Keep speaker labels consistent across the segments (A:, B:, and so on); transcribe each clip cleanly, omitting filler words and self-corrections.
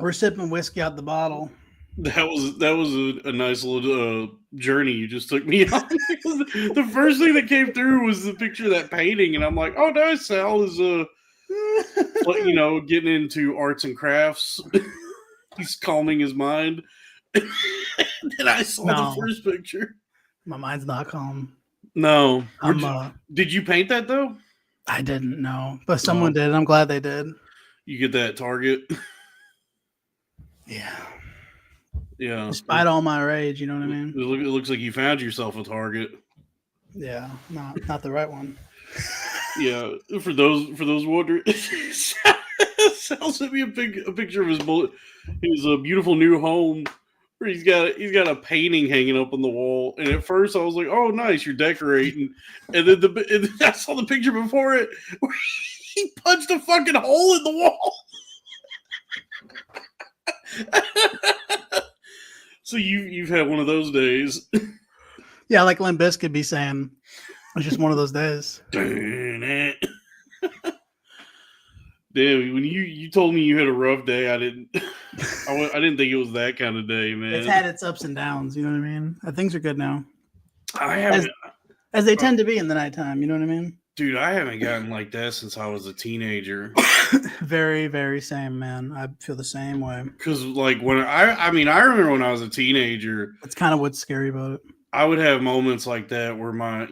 A: We're sipping whiskey out the bottle.
B: That was a nice little journey you just took me on. The first thing that came through was the picture of that painting, and I'm like, oh, nice. Sal is getting into arts and crafts. He's calming his mind. And then I saw the
A: No,
B: first picture.
A: my mind's not calm.
B: No,
A: I'm
B: did you paint that though?
A: I didn't know, but someone did. I'm glad they did.
B: You get that Target.
A: Yeah.
B: Yeah.
A: Despite all my rage, you know what I mean?
B: It looks like you found yourself a Target.
A: Yeah, not the right one.
B: Yeah, for those wondering, Sal sent me a picture of his beautiful new home where he's got a painting hanging up on the wall. And at first I was like, oh, nice, you're decorating. And then I saw the picture before it where he punched a fucking hole in the wall. So you've had one of those days.
A: Yeah, like Limp Bizkit be saying, it's just one of those days.
B: Damn it. Damn, when you told me you had a rough day, I didn't think it was that kind of day, man.
A: It's had its ups and downs, you know what I mean? Things are good now.
B: I haven't,
A: as they tend to be in the nighttime, you know what I mean?
B: Dude, I haven't gotten like that since I was a teenager.
A: Very, very same, man. I feel the same way.
B: Because like when I remember when I was a teenager.
A: That's kind of what's scary about it.
B: I would have moments like that where my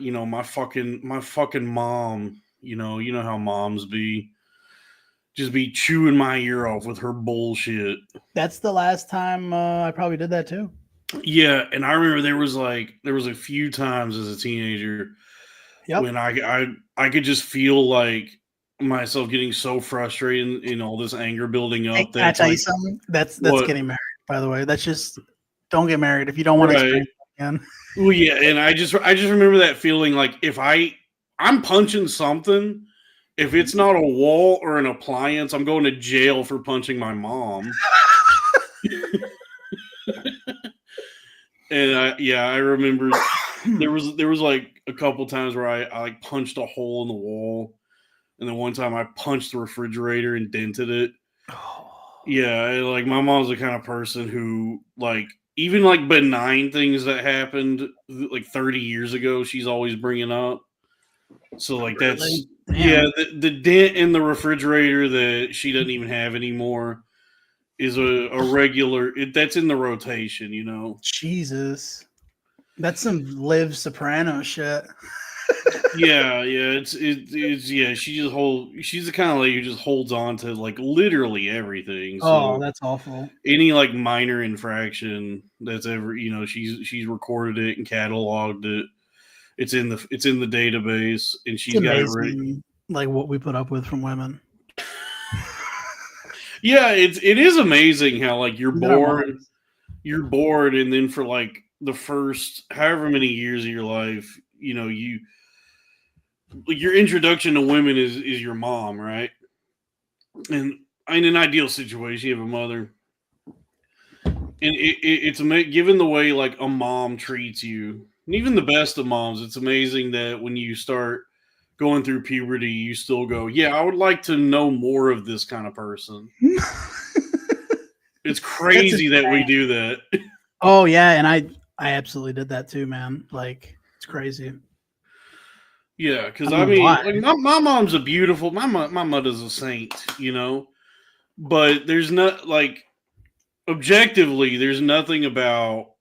B: fucking mom, you know how moms be, just be chewing my ear off with her bullshit.
A: That's the last time I probably did that too.
B: Yeah, and I remember there was a few times as a teenager when I could just feel like myself getting so frustrated and all this anger building up.
A: Can I tell you something? That's getting married, by the way. That's just, don't get married if you don't want to experience it again.
B: Well, yeah, and I just remember that feeling like if I'm punching something, if it's not a wall or an appliance, I'm going to jail for punching my mom. And I remember there was like a couple times where I like punched a hole in the wall, and then one time I punched the refrigerator and dented it. Yeah, like my mom's the kind of person who like even like benign things that happened like 30 years ago, she's always bringing up. So like that's the dent in the refrigerator that she doesn't even have anymore is a regular. That's in the rotation, you know.
A: Jesus, that's some Liv Soprano shit.
B: Yeah, it's yeah. She's the kind of lady who just holds on to like literally everything. So
A: that's awful.
B: Any like minor infraction that's ever, she's recorded it and cataloged it. It's in the database, and she's got it right.
A: Like what we put up with from women.
B: Yeah, it is amazing how like you're bored, and then for like the first however many years of your life, your introduction to women is your mom, right? And in an ideal situation, you have a mother, and it's given the way like a mom treats you, and even the best of moms, it's amazing that when you start going through puberty, you still go, yeah, I would like to know more of this kind of person. It's crazy that we do that.
A: Oh yeah, and I absolutely did that too, man. Like it's crazy.
B: Yeah, because I mean like, my mom's a beautiful. My mother's a saint, but there's not like objectively, there's nothing about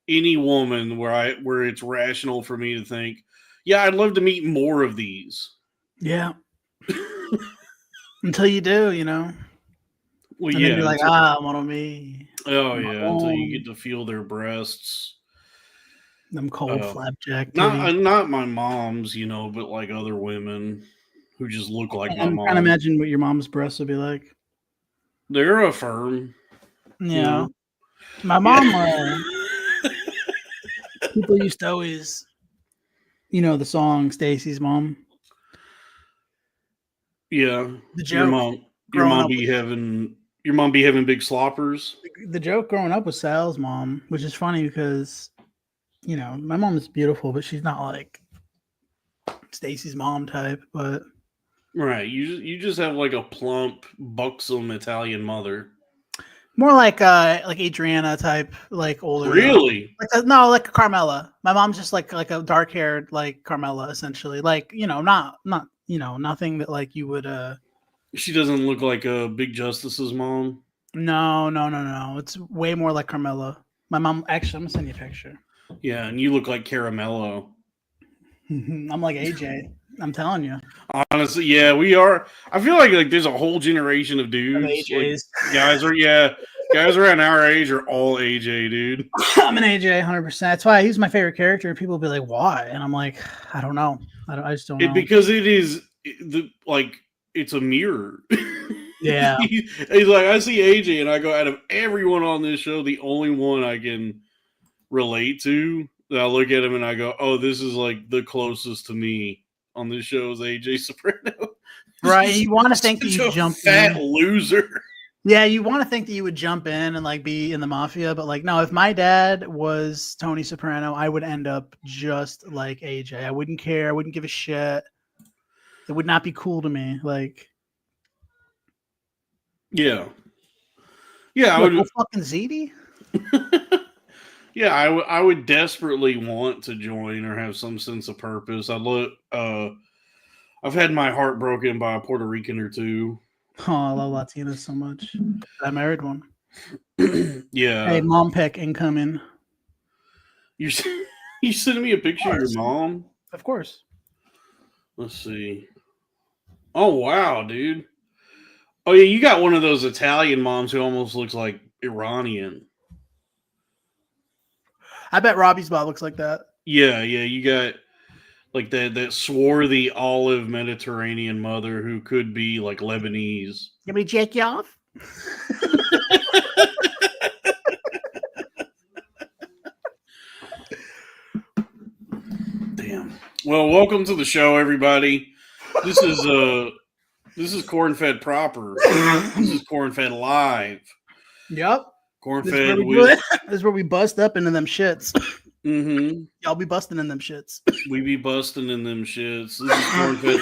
B: any woman where it's rational for me to think, yeah, I'd love to meet more of these.
A: Yeah. Until you do,
B: Well,
A: and
B: yeah.
A: Then you're like, one of me.
B: Oh, yeah. Until you get to feel their breasts.
A: Them cold flapjack.
B: Not my mom's, but like other women who just look like my mom.
A: I can't imagine what your mom's breasts would be like.
B: They're a firm.
A: Yeah. My mom, people used to always, the song Stacy's Mom.
B: Yeah. The joke. Your mom be having big sloppers.
A: The joke growing up was Sal's mom, which is funny because, my mom is beautiful, but she's not like Stacy's mom type. But
B: right, you just have like a plump, buxom Italian mother.
A: More like Adriana type, like older.
B: Really?
A: Like a Carmela. My mom's just like a dark haired like Carmela, essentially. Like, not nothing that like you would
B: She doesn't look like a Big Justice's mom.
A: No. It's way more like Carmela. My mom, actually, I'm gonna send you a picture.
B: Yeah, and you look like Caramello.
A: I'm like AJ. I'm telling you.
B: Honestly, yeah, we are. I feel like there's a whole generation of dudes, like guys around our age are all AJ, dude.
A: I'm an AJ, 100%. That's why he's my favorite character. People will be like, "Why?" And I'm like, I don't know. I just don't know.
B: Because it is it's a mirror.
A: Yeah.
B: He's like, I see AJ, and I go, out of everyone on this show, the only one I can relate to. I look at him and I go, oh, this is like the closest to me on this show is AJ Soprano.
A: Right. You want to think that you jump
B: fat loser.
A: Yeah, you want to think that you would jump in and like be in the mafia, but like no, if my dad was Tony Soprano, I would end up just like AJ. I wouldn't care. I wouldn't give a shit. It would not be cool to me. Like,
B: yeah, I would
A: fucking ZD.
B: Yeah, I would desperately want to join or have some sense of purpose. I've had my heart broken by a Puerto Rican or two.
A: Oh, I love Latinas so much. I married one.
B: Yeah.
A: Hey, mom pick incoming.
B: You sending me a picture of your mom?
A: Of course.
B: Let's see. Oh wow, dude. Oh yeah, you got one of those Italian moms who almost looks like Iranian.
A: I bet Robbie's mom looks like that.
B: Yeah, you got like that swarthy olive Mediterranean mother who could be like Lebanese.
A: Can we check you off?
B: Damn. Well, welcome to the show, everybody. This is Cornfed proper. This is Cornfed live.
A: Yep.
B: Cornfed.
A: This is where we bust up into them shits.
B: Mm-hmm.
A: Y'all be busting in them shits.
B: We be busting in them shits. This is Cornfed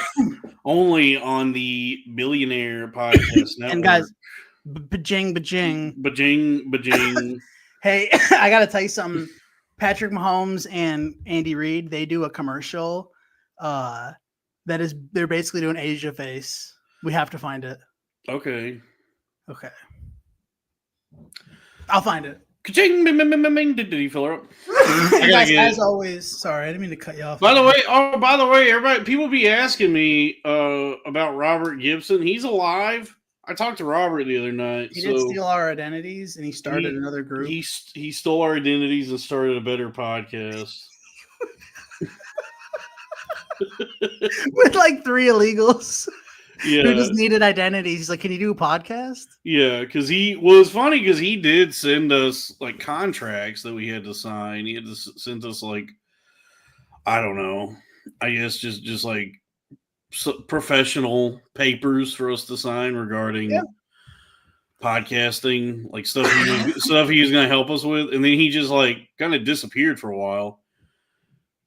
B: only on the Billionaire Podcast Network.
A: And guys, bajing. Hey, I gotta tell you something. Patrick Mahomes and Andy Reid, they do a commercial. They're basically doing Asia face. We have to find it.
B: Okay.
A: I'll find it.
B: Did he fill her up?
A: Guys, as always, sorry, I didn't mean to cut you off.
B: By the way, everybody, people be asking me about Robert Gibson. He's alive. I talked to Robert the other night.
A: He did steal our identities, and he started another group.
B: He stole our identities and started a better podcast.
A: With like 3 illegals.
B: Yeah.
A: Who just needed identities. He's like, can you do a podcast?
B: Yeah, because it's funny because he did send us like contracts that we had to sign. He had to send us like, I don't know, I guess just like professional papers for us to sign regarding podcasting, like stuff he was going to help us with. And then he just like kind of disappeared for a while.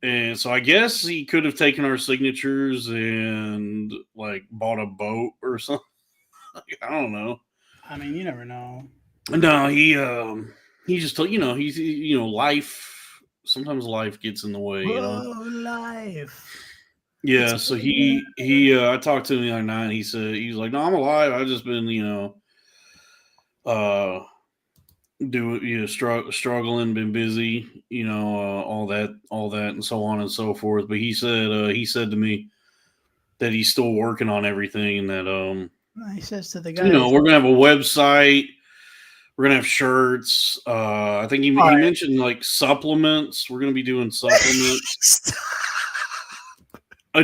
B: And so I guess he could have taken our signatures and like bought a boat or something. I don't know.
A: I mean, you never know.
B: No, he just told he's life. Sometimes life gets in the way.
A: Life.
B: Yeah. So he I talked to him the other night. And he said he was like, no, I'm alive. I've just been struggling, been busy, all that and so on and so forth. But he said to me that he's still working on everything and that
A: he says to the guy,
B: we're gonna have a website, we're gonna have shirts. I think he mentioned like supplements. We're gonna be doing supplements.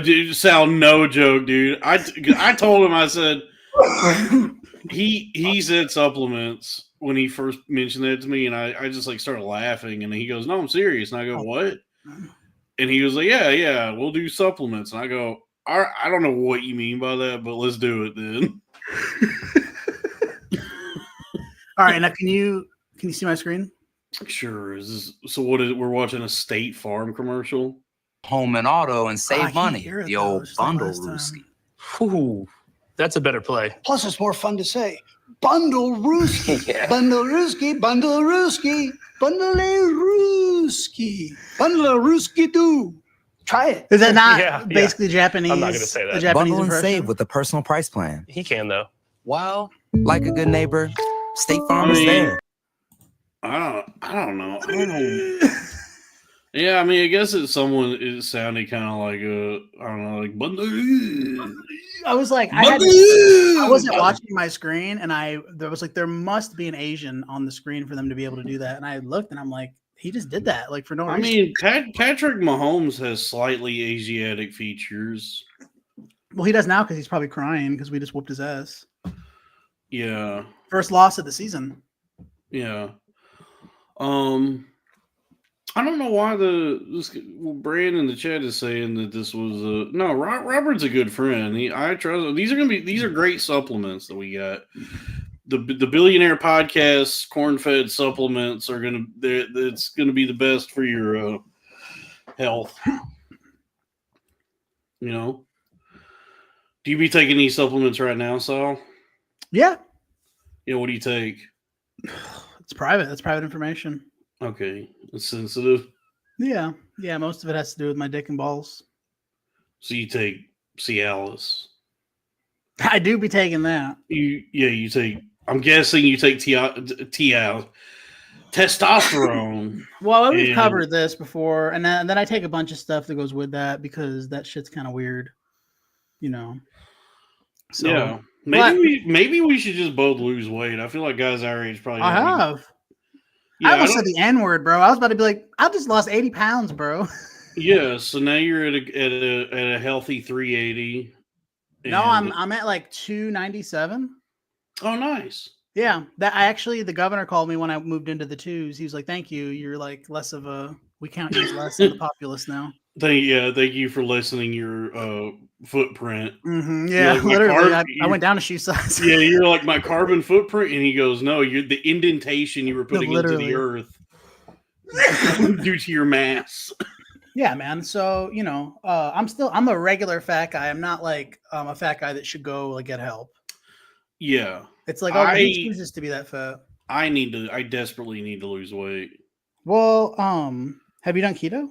B: Dude, Sal, no joke, dude. I told him, I said he said supplements when he first mentioned that to me, and I just like started laughing, and he goes, no, I'm serious. And I go, what? And he was like, yeah, we'll do supplements. And I go, I don't know what you mean by that, but let's do it then.
A: All right, now can you see my screen?
B: Sure. We're watching a State Farm commercial?
C: Home and auto and save money. The old bundle, Ruski.
D: Ooh, that's a better play.
E: Plus, it's more fun to say.
D: Bundle Rooski.
C: Yeah.
D: Bundle Rooski. Bundle Rooski. Bundle Rooski. Bundle Rooski do. Try it.
A: Is that not
E: Yeah,
A: basically Japanese?
E: I'm not gonna say that.
A: A Japanese
C: Bundle and
A: impression?
C: save with the personal price plan.
E: He can though.
C: Well, like a good neighbor, State Farm
B: I
C: is
B: mean-
C: there.
B: I don't know. Yeah, I mean, I guess it sounded kind of like I don't know, like bundle.
A: I was like, I wasn't watching my screen, and there was like, there must be an Asian on the screen for them to be able to do that. And I looked, and I'm like, he just did that, like for no reason.
B: I mean, Patrick Mahomes has slightly Asiatic features.
A: Well, he does now because he's probably crying because we just whooped his ass.
B: Yeah,
A: First loss of the season.
B: yeah. I don't know why Brand in the chat is saying that this was no. Robert's a good friend. I trust. These are great supplements that we got. The Billionaire Podcast Cornfed supplements are it's gonna be the best for your health. You know. Do you be taking these supplements right now, Sal?
A: Yeah,
B: Yeah. What do you take?
A: it's private. That's private information.
B: Okay, it's sensitive.
A: Yeah, most of it has to do with my dick and balls.
B: So you take Cialis.
A: I do be taking that.
B: You take. I'm guessing you take testosterone.
A: Well, we've
B: And-
A: covered this before, and then I take a bunch of stuff that goes with that because that shit's kind of weird, you know. So
B: Yeah,
A: but-
B: maybe we should just both lose weight. I feel like guys our age probably.
A: I
B: don't-
A: have.
B: Yeah,
A: I
B: I
A: almost
B: don't-
A: said the N word, bro. I was about to be like, I just lost 80 pounds, bro.
B: yeah. So now you're at a healthy 380.
A: No,
B: and-
A: I'm at like 297.
B: Oh, nice.
A: Yeah, the governor called me when I moved into the twos. He was like, "Thank you. You're like less of a. We count you as less of the populace now."
B: Thank you for lessening your footprint.
A: Mm-hmm,
B: You're
A: yeah,
B: like, my
A: literally.
B: carb-
A: I went down a shoe size.
B: Yeah, you're like my carbon footprint, and he goes, "No, you're the indentation you were putting into
A: literally.
B: the earth due to your mass."
A: Yeah, man. So I'm a regular fat guy. I'm not like a fat guy that should go like get help.
B: Yeah,
A: It's like he chooses to be that fat.
B: I desperately need to lose weight.
A: Well, have you done keto?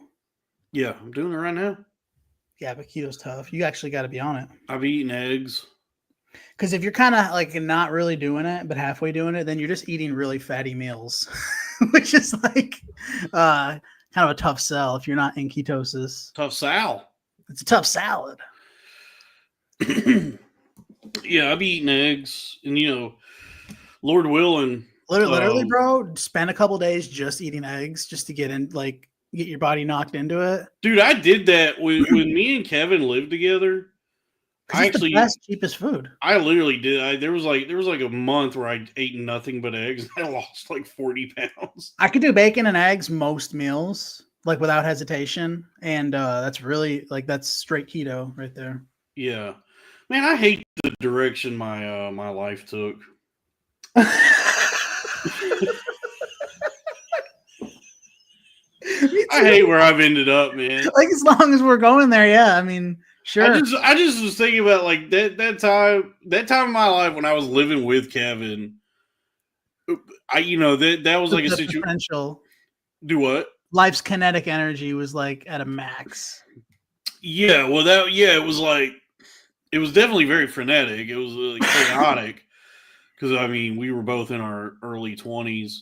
B: Yeah, I'm doing it right now.
A: Yeah, but keto's tough. You actually got to be on it.
B: I've eaten eggs.
A: Because if you're kind of like not really doing it, but halfway doing it, then you're just eating really fatty meals, which is like kind of a tough sell if you're not in ketosis.
B: Tough Sal.
A: It's a tough salad.
B: Yeah, I've eaten eggs, and Lord willing,
A: Literally, bro, spend a couple days just eating eggs just to get your body knocked into it.
B: dude, I did that when me and Kevin lived together.
A: It's the best, cheapest food.
B: I literally did. There was like a month where I ate nothing but eggs. And I lost like 40 pounds.
A: I could do bacon and eggs most meals, like without hesitation, and that's really that's straight keto right there.
B: Yeah, man, I hate the direction my my life took. I hate where I've ended up, man.
A: Like as long as we're going there, yeah. I mean, sure.
B: I just was thinking about like that time in my life when I was living with Kevin. That was like a
A: The
B: situation.
A: potential.
B: Do what?
A: Life's kinetic energy was like at a max.
B: Yeah, well, it was like it was definitely very frenetic. It was like chaotic because I mean we were both in our early 20s.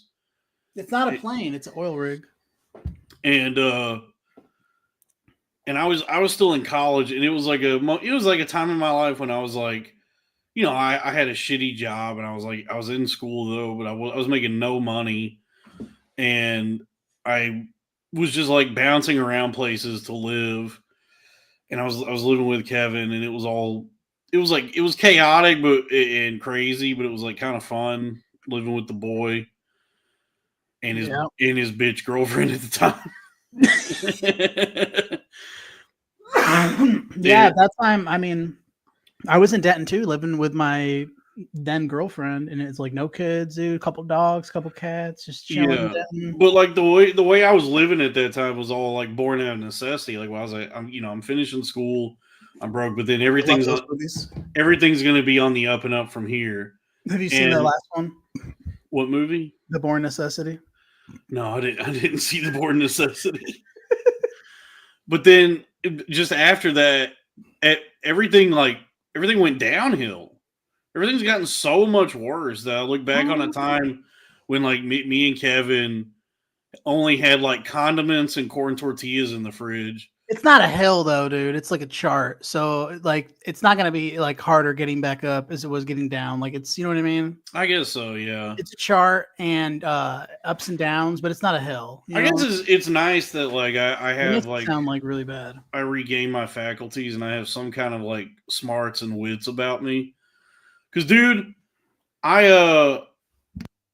A: It's not a plane; it's an oil rig.
B: And I was still in college, and it was like a time in my life when I was like, I had a shitty job, and I was in school though, but I was making no money, and I was just like bouncing around places to live, and I was living with Kevin, and it was chaotic and crazy, but it was like kind of fun living with the boy and his bitch girlfriend at the time.
A: Yeah, at that time, I mean, I was in Denton too, living with my then girlfriend, and it's like no kids, dude, a couple dogs, couple cats, just chilling in Denton.
B: But like the way I was living at that time was all like born out of necessity. Like when I was like, I'm finishing school, I'm broke, but then everything's going to be on the up and up from here.
A: Have you seen the
B: And-
A: last one?
B: What movie?
A: The Born Necessity.
B: No, I didn't see The Born Necessity. But then just after that, everything went downhill. Everything's gotten so much worse that I look back on a time when like me and Kevin only had like condiments and corn tortillas in the fridge.
A: It's not a hill though, dude. It's like a chart. So like it's not gonna be like harder getting back up as it was getting down. Like it's, you know what I mean?
B: I guess so, yeah.
A: It's a chart and ups and downs, but it's not a hill.
B: I guess it's nice that like I
A: It
B: have
A: makes it
B: like
A: sound like really bad.
B: I regain my faculties and I have some kind of like smarts and wits about me. Cause dude, I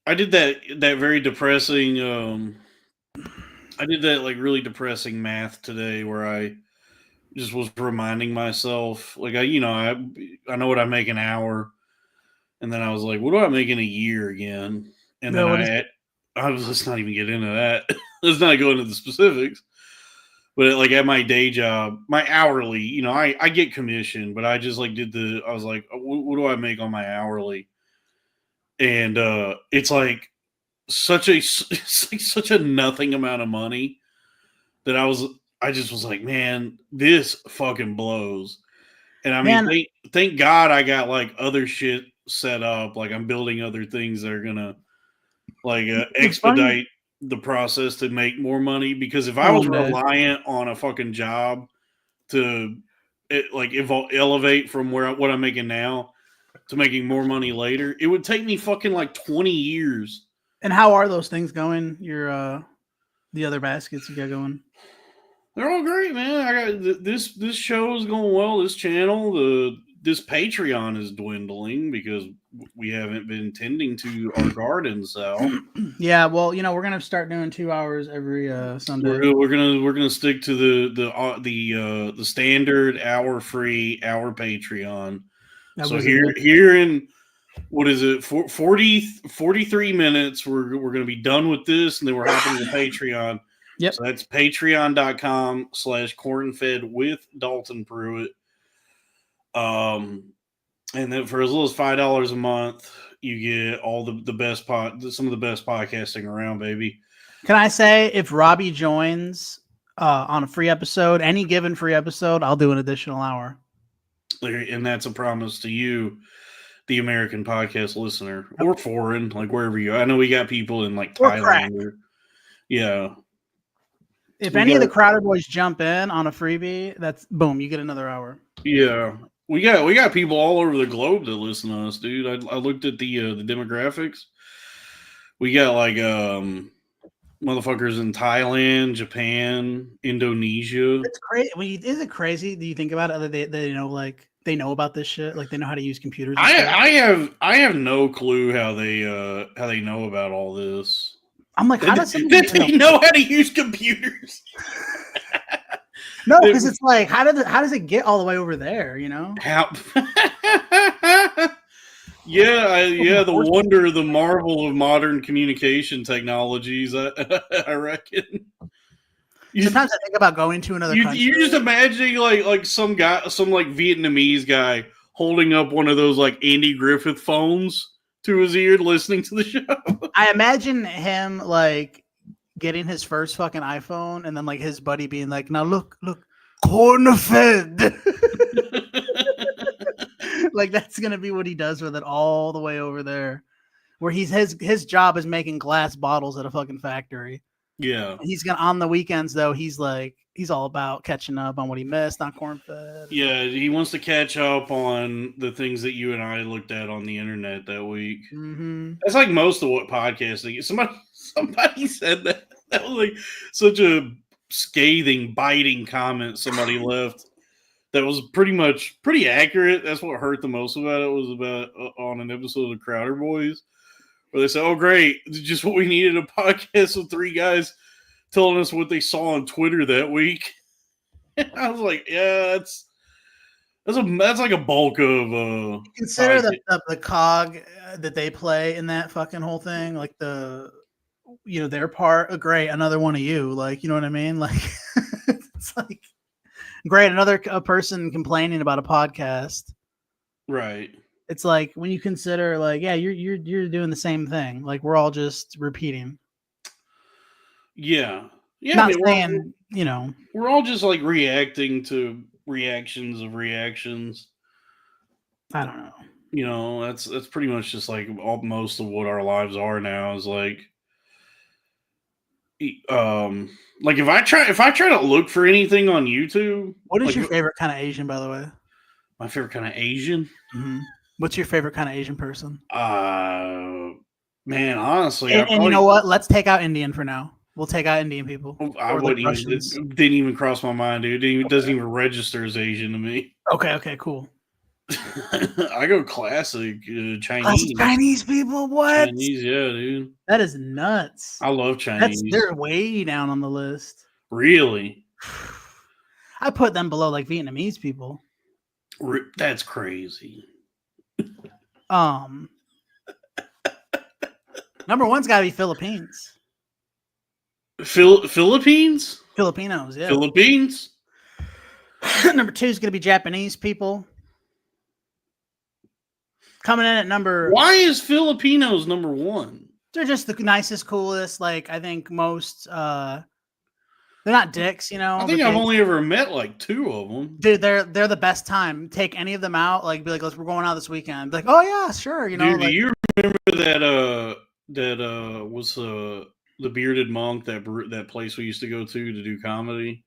B: did that very depressing I did that like really depressing math today where I just was reminding myself like I know what I make an hour, and then I was like, what do I make in a year again? And
A: No,
B: then let's not even get into that. Let's not go into the specifics. But like at my day job, my hourly, I get commission, but I just like I was like, what do I make on my hourly? And it's like such a nothing amount of money that I just was like, man, this fucking blows. And I mean, thank God I got like other shit set up. Like I'm building other things that are gonna like expedite the process to make more money. Because if I was reliant on a fucking job to elevate from what I'm making now to making more money later, it would take me fucking like 20 years.
A: And how are those things going? Your the other baskets you got going?
B: They're all great, man. I got this show is going well. This channel, this Patreon is dwindling because we haven't been tending to our garden. So
A: yeah, well, we're gonna start doing 2 hours every Sunday.
B: We're gonna stick to the standard hour free hour Patreon. So here in what is it 43 minutes we're going to be done with this, and then we're hopping to Patreon.
A: Yep.
B: So that's patreon.com/cornfed with Dalton Pruitt. And then for as little as $5 a month, you get all the best some of the best podcasting around, baby.
A: Can I say if Robbie joins on a free episode, any given free episode, I'll do an additional hour.
B: And that's a promise to you, the American podcast listener, or foreign, like wherever you are. I know we got people in like Thailand. Yeah.
A: If any of the Crowder boys jump in on a freebie, that's boom, you get another hour.
B: Yeah. We got people all over the globe that listen to us, dude. I looked at the demographics. We got like motherfuckers in Thailand, Japan, Indonesia.
A: It's crazy. Is it crazy? Do you think about it? They know about this shit. Like they know how to use computers.
B: I have no clue how they know about all this.
A: I'm like, how does
B: they know how to use computers?
A: No, because it's like, how does it get all the way over there?
B: How? Yeah, the wonder, the marvel of modern communication technologies. I reckon.
A: Sometimes I think about going to another country.
B: You're just imagining like some guy, some like Vietnamese guy holding up one of those like Andy Griffith phones to his ear, listening to the show.
A: I imagine him like getting his first fucking iPhone, and then like his buddy being like, "Now look, Cornfed." Like that's gonna be what he does with it all the way over there, where his job is making glass bottles at a fucking factory.
B: Yeah,
A: he's gonna on the weekends though. He's all about catching up on what he missed on Cornfed. Yeah,
B: he wants to catch up on the things that you and I looked at on the internet that week.
A: Mm-hmm.
B: That's like most of what podcasting is. Somebody said that was like such a scathing, biting comment somebody left. That was pretty accurate. That's what hurt the most about it. Was about on an episode of Crowder Boys, where they said, "Oh, great, just what we needed, a podcast with three guys telling us what they saw on Twitter that week." I was like, "Yeah, that's like a bulk of."
A: Consider the cog that they play in that fucking whole thing, like their part. Great, another one of you, like you know what I mean, like it's like. Great, another person complaining about a podcast.
B: Right.
A: It's like when you consider, like, yeah, you're doing the same thing. Like we're all just repeating.
B: Yeah. Yeah.
A: Not
B: I mean,
A: saying, you know,
B: we're all just like reacting to reactions of reactions.
A: I don't know.
B: You know, that's pretty much just like most of what our lives are now is like like if I try to look for anything on YouTube,
A: What is
B: like
A: your favorite kind of Asian, by the way?
B: my favorite kind of Asian?
A: Mm-hmm. What's your favorite kind of Asian person?
B: Man, honestly,
A: And you know what? Let's take out Indian for now. We'll take out Indian people.
B: I
A: Or
B: wouldn't
A: like
B: even
A: Russians.
B: it didn't even cross my mind, dude. It doesn't even register as Asian to me.
A: Okay, cool.
B: I go classic
A: Us Chinese people, what?
B: Chinese, yeah, dude.
A: That is nuts.
B: I love Chinese.
A: They're way down on the list.
B: Really?
A: I put them below like Vietnamese people.
B: That's crazy.
A: Number one's got to be Philippines.
B: Philippines?
A: Filipinos, yeah.
B: Philippines?
A: Number two is going to be Japanese people. Coming in at number...
B: Why is Filipinos number one?
A: They're just the nicest, coolest. Like, I think most... they're not dicks, you know?
B: I think I've only ever met like two of them.
A: Dude, they're the best time. Take any of them out. Like, be like, we're going out this weekend. Be like, oh, yeah, sure. You know,
B: dude,
A: like,
B: do you remember that was the Bearded Monk, that place we used to go to do comedy?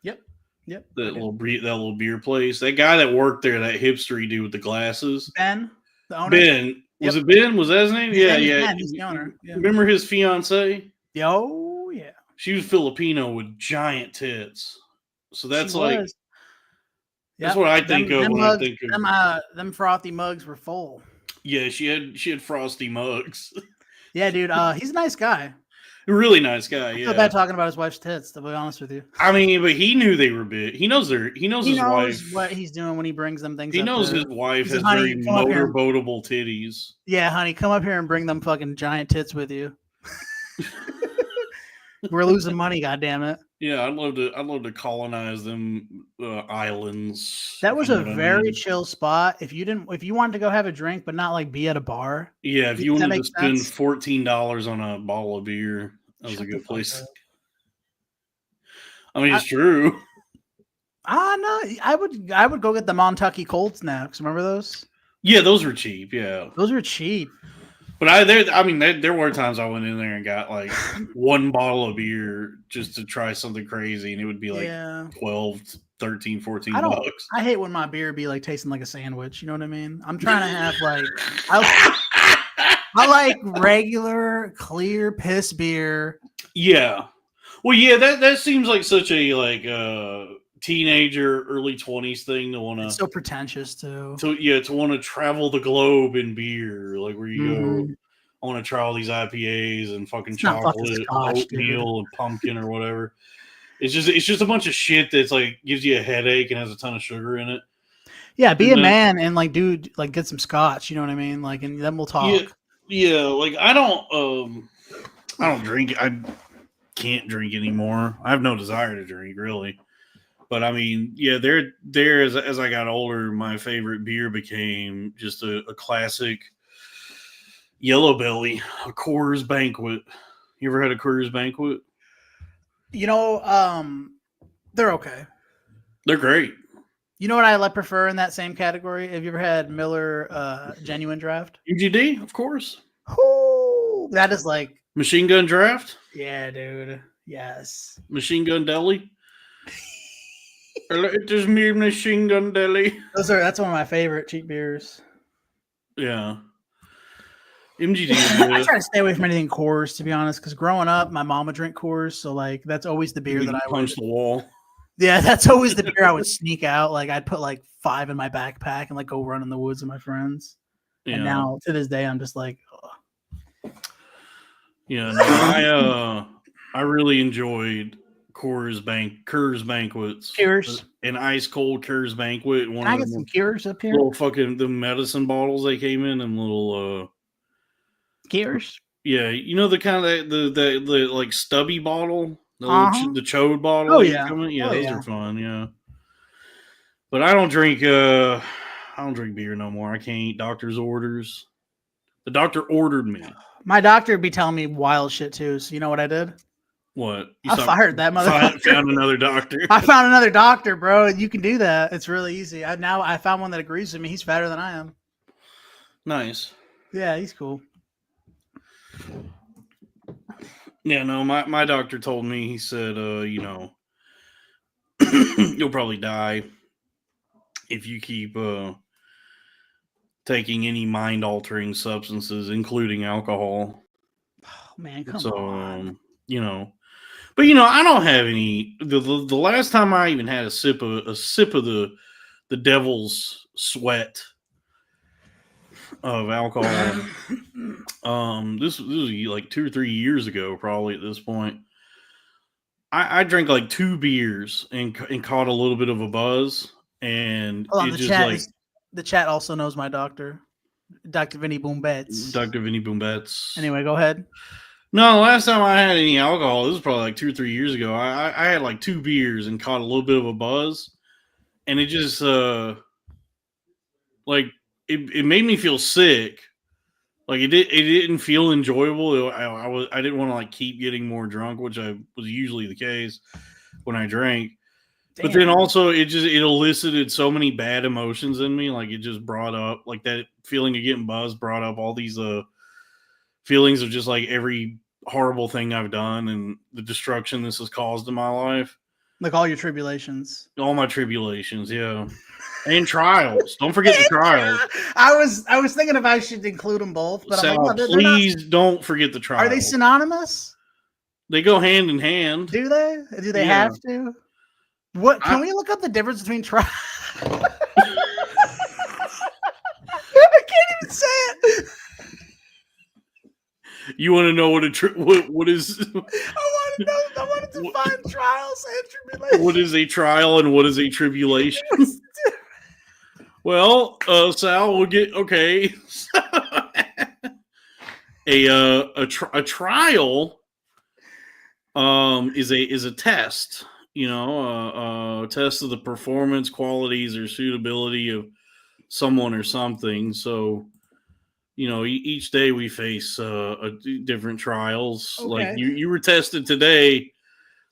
A: Yep.
B: That little beer place. That guy that worked there, that hipstery dude with the glasses.
A: Ben, the owner.
B: Ben. Was it Ben? Was that his name? Yeah.
A: Ben, he's the owner. Yeah.
B: Remember his fiance?
A: Yo, yeah.
B: She was Filipino with giant tits. So that's that's what I think of when I think of
A: them frothy mugs were full.
B: Yeah, she had frosty mugs.
A: Yeah, dude. He's a nice guy.
B: A really nice guy.
A: I
B: Yeah.
A: feel bad talking about his wife's tits, to be honest with you.
B: I mean, but he knew they were big. He knows his wife.
A: What he's doing when he brings them things.
B: He knows his wife has very motorboatable titties.
A: Yeah, honey, come up here and bring them fucking giant tits with you. We're losing money, goddammit.
B: Yeah, I'd love to colonize them islands.
A: That was a very chill spot. If you wanted to go have a drink, but not like be at a bar.
B: Yeah, if you wanted to spend $14 on a bottle of beer, that was a good place. I mean, it's true.
A: No, I would go get the Montucky cold snacks. Remember those?
B: Yeah, those were cheap. Yeah,
A: those were cheap.
B: But there were times I went in there and got like one bottle of beer just to try something crazy, and it would be like 12, 13, 14 bucks.
A: I hate when my beer be like tasting like a sandwich. You know what I mean? I'm trying to have like I like regular clear piss beer.
B: Yeah. Well, yeah, that seems like such a teenager, early 20s thing to want to.
A: It's so pretentious too.
B: To want to travel the globe in beer, like where you go. I want to try all these IPAs and fucking chocolate, oatmeal, and pumpkin or whatever. It's just a bunch of shit that's like gives you a headache and has a ton of sugar in it.
A: Yeah, be a man and like, dude, like get some scotch. You know what I mean? Like, and then we'll talk.
B: Yeah. Like I don't drink. I can't drink anymore. I have no desire to drink really. But I mean, yeah, there as I got older, my favorite beer became just a classic Yellow Belly, a Coors Banquet. You ever had a Coors Banquet?
A: You know, they're okay.
B: They're great.
A: You know what I prefer in that same category? Have you ever had Miller Genuine Draft?
B: UGD, of course.
A: Ooh, that is like
B: Machine Gun Draft.
A: Yeah, dude. Yes.
B: Machine Gun Deli. It is me, Machine Gun Deli.
A: That's one of my favorite cheap beers.
B: Yeah. MGD.
A: I try to stay away from anything Coors, to be honest, because growing up, my mom would drink Coors, so like that's always the beer that I
B: punch the wall.
A: Yeah, that's always the beer I would sneak out. Like I'd put like 5 in my backpack and like go run in the woods with my friends. Yeah. And now to this day, I'm just like, ugh.
B: Yeah, no, I really enjoyed Coors Banquets.
A: Coors.
B: An ice cold Coors Banquet.
A: Can I get some Coors up here?
B: Little fucking the medicine bottles they came in and little
A: Coors.
B: Yeah, you know the kind of the like stubby bottle, the chode bottle.
A: Oh yeah,
B: those are fun. Yeah, but I don't drink. I I don't drink beer no more. I can't eat doctor's orders. The doctor ordered me.
A: My doctor be telling me wild shit too. So you know what I did?
B: What?
A: I fired that motherfucker.
B: Found another doctor.
A: I found another doctor, bro. You can do that. It's really easy. I found one that agrees with me. He's fatter than I am.
B: Nice.
A: Yeah, he's cool.
B: Yeah, no, my doctor told me, he said, you'll probably die if you keep taking any mind-altering substances, including alcohol.
A: Oh, man, come
B: So,
A: on.
B: But I don't have any. The last time I even had a sip of the devil's sweat of alcohol, this was like 2 or 3 years ago, probably at this point. I drank like 2 beers and caught a little bit of a buzz, and
A: Hold on,
B: it just
A: the chat also knows my doctor, Dr. Vinny Boombets.
B: Dr. Vinny Boombets.
A: Anyway, go ahead.
B: No, the last time I had any alcohol, this was probably like 2 or 3 years ago. I had like 2 beers and caught a little bit of a buzz, and it just like it made me feel sick. Like it didn't feel enjoyable. I didn't want to like keep getting more drunk, which I was usually the case when I drank.
A: Damn.
B: But then also it elicited so many bad emotions in me. Like it just brought up like that feeling of getting buzzed, brought up all these feelings of just like every horrible thing I've done and the destruction this has caused in my life.
A: Like all your tribulations.
B: All my tribulations, yeah. And trials. Don't forget the trials.
A: I was thinking if I should include them both, but
B: Sal,
A: I'm like, no,
B: please don't forget the trials.
A: Are they synonymous?
B: They go hand in hand.
A: Do they? Do they have to? What can we look up the difference between trials? I can't even say it.
B: You want to know what what is?
A: I want to know. I want to define trials and tribulations.
B: What is a trial and what is a tribulation? Well, Sal, we'll get okay. A trial is a test. A test of the performance, qualities, or suitability of someone or something. So, each day we face different trials.
A: Okay.
B: Like you were tested today.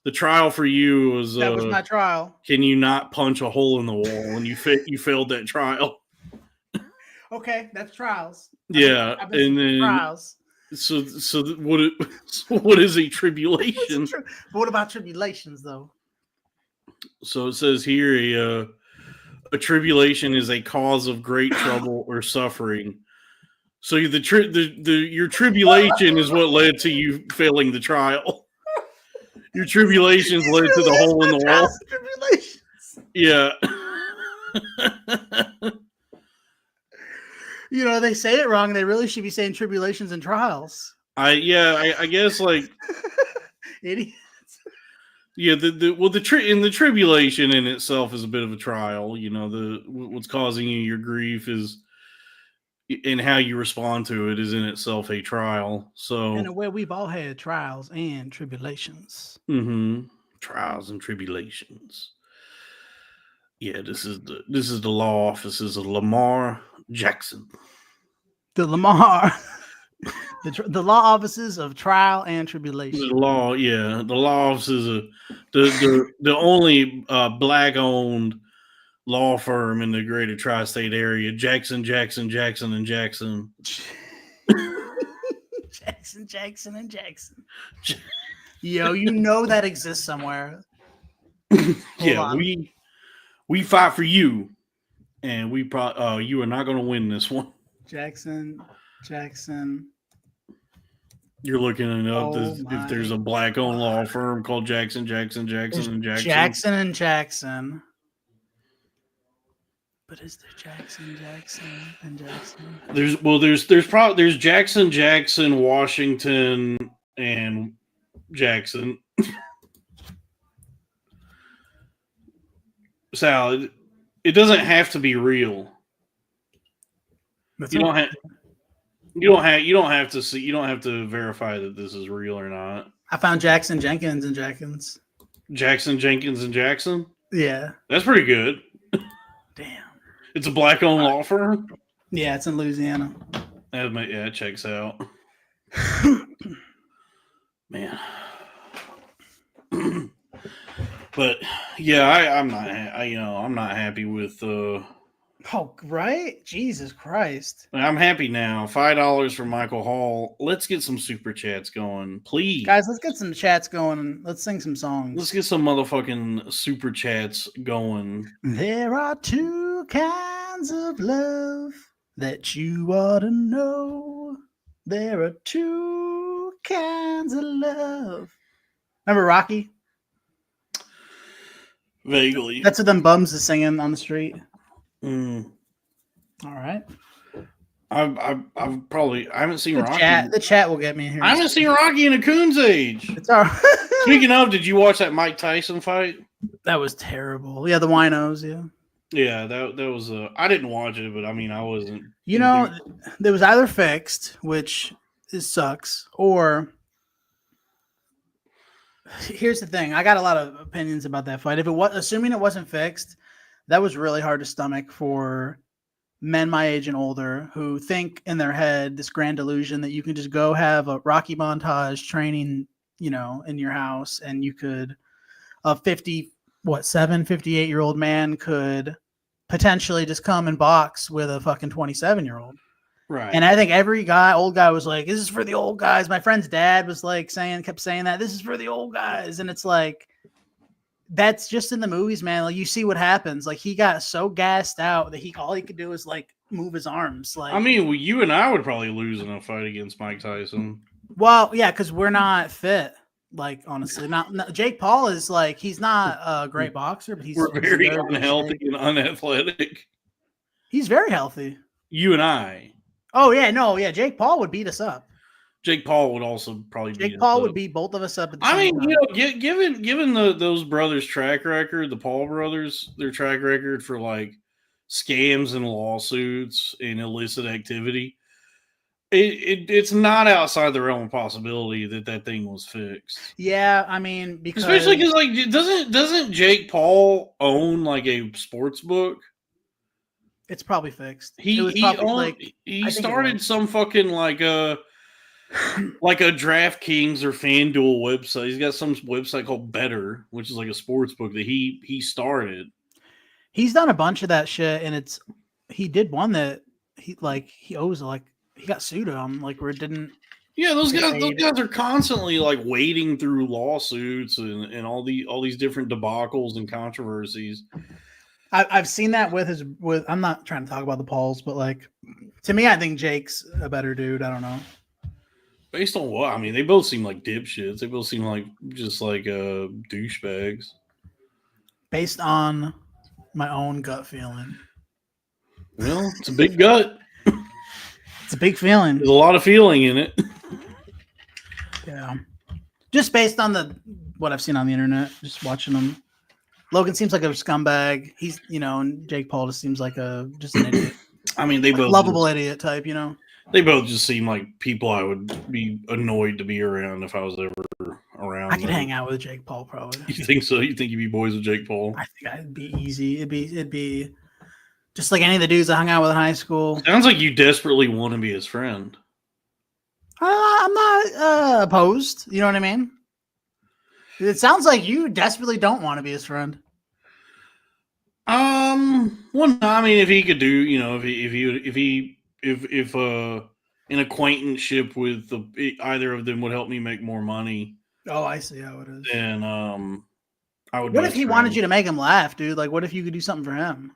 B: The trial for you was
A: that was my trial.
B: Can you not punch a hole in the wall? And you failed that trial.
A: Okay, that's trials.
B: Yeah, and then
A: trials.
B: So what is a tribulation?
A: But what about tribulations, though?
B: So it says here a tribulation is a cause of great trouble or suffering. So your tribulation is what led to you failing the trial. Your tribulations led to the hole in the wall.
A: Tribulations.
B: Yeah.
A: They say it wrong. They really should be saying tribulations and trials.
B: I guess like
A: Idiots.
B: Yeah, the tribulation in itself is a bit of a trial. What's causing you your grief is, and how you respond to it is in itself a trial. So
A: in a way, we've all had trials and tribulations.
B: Mm-hmm. Trials and tribulations. Yeah, this is the law offices of Lamar Jackson.
A: The Lamar. The law offices of trial and tribulation.
B: The law offices of the only black-owned law firm in the greater tri-state area. Jackson, and Jackson.
A: Jackson, and Jackson. Yo, that exists somewhere.
B: Yeah, we fight for you, and we you are not going to win this one.
A: Jackson.
B: You're looking it up if there's a black-owned law firm called Jackson, and Jackson.
A: Jackson and Jackson. But is there Jackson and Jackson?
B: There's Jackson, Washington, and Jackson. Sal, it doesn't have to be real. You don't have to see. You don't have to verify that this is real or not.
A: I found Jackson, Jenkins, and Jackins.
B: Jackson, Jenkins, and Jackson.
A: Yeah,
B: that's pretty good.
A: Damn.
B: It's a black-owned law firm.
A: Yeah, it's in Louisiana.
B: Yeah, it checks out. Man. But yeah, I'm not happy with.
A: Oh, right? Jesus Christ!
B: I'm happy now. $5 for Michael Hall. Let's get some super chats going, please,
A: Guys, let's get some chats going and let's sing some songs.
B: Let's get some motherfucking super chats going.
A: There are two kinds of love that you ought to know. There are two kinds of love. Remember Rocky?
B: Vaguely.
A: That's what them bums is singing on the street.
B: Mm.
A: All right.
B: I haven't seen Rocky.
A: The chat will get me here.
B: I haven't seen Rocky in a coon's age.
A: It's all right.
B: Speaking of, did you watch that Mike Tyson fight?
A: That was terrible. Yeah, the winos, yeah.
B: Yeah, that was I didn't watch it, but I mean I wasn't.
A: You know, there was either fixed, which sucks, or here's the thing. I got a lot of opinions about that fight. If it was, assuming it wasn't fixed, that was really hard to stomach for men my age and older who think in their head this grand delusion that you can just go have a Rocky montage training, you know, in your house, and you could a 58-year-old man could potentially just come and box with a fucking 27-year-old.
B: Right.
A: And I think every old guy was like, this is for the old guys. My friend's dad was like kept saying that this is for the old guys. And it's like, that's just in the movies, man. Like you see what happens. Like he got so gassed out that all he could do is like move his arms. Like,
B: I mean, you and I would probably lose in a fight against Mike Tyson.
A: Well, yeah, because we're not fit. Like honestly, not Jake Paul is like he's not a great boxer, but
B: we're very unhealthy and unathletic.
A: He's very healthy.
B: You and I.
A: Oh yeah, no, yeah. Jake Paul would beat us up.
B: Jake Paul would also probably.
A: Jake Paul would beat both of us up. At the same time.
B: You know, given those brothers' track record, the Paul brothers, their track record for like scams and lawsuits and illicit activity, it's not outside the realm of possibility that thing was fixed.
A: Yeah, I mean, because
B: especially because like doesn't Jake Paul own like a sports book?
A: It's probably fixed.
B: He started some fucking like a DraftKings or FanDuel website. He's got some website called Better, which is like a sports book that he started.
A: He's done a bunch of that shit, and he did one that he owes like he got sued on like where it didn't.
B: Yeah, those guys are constantly like wading through lawsuits and all these different debacles and controversies.
A: I've seen that with I'm not trying to talk about the Pauls, but like to me, I think Jake's a better dude. I don't know.
B: Based on what? I mean, they both seem like dipshits. They both seem like just like douchebags.
A: Based on my own gut feeling.
B: Well, it's a big gut.
A: It's a big feeling.
B: There's a lot of feeling in it.
A: Yeah. Just based on what I've seen on the internet, just watching them. Logan seems like a scumbag. He's, and Jake Paul just seems like just an idiot.
B: I mean, they both
A: lovable idiot type,
B: They both just seem like people I would be annoyed to be around if I was ever around.
A: I could hang out with Jake Paul probably.
B: You think so? You think you'd be boys with Jake Paul?
A: I think I'd be easy. It'd be just like any of the dudes I hung out with in high school.
B: Sounds like you desperately want to be his friend.
A: I'm not opposed. You know what I mean? It sounds like you desperately don't want to be his friend.
B: Well, no, I mean, if he could do, if an acquaintanceship with either of them would help me make more money.
A: Oh, I see how it is.
B: Then I would.
A: What if he wanted you to make him laugh, dude? Like, what if you could do something for him?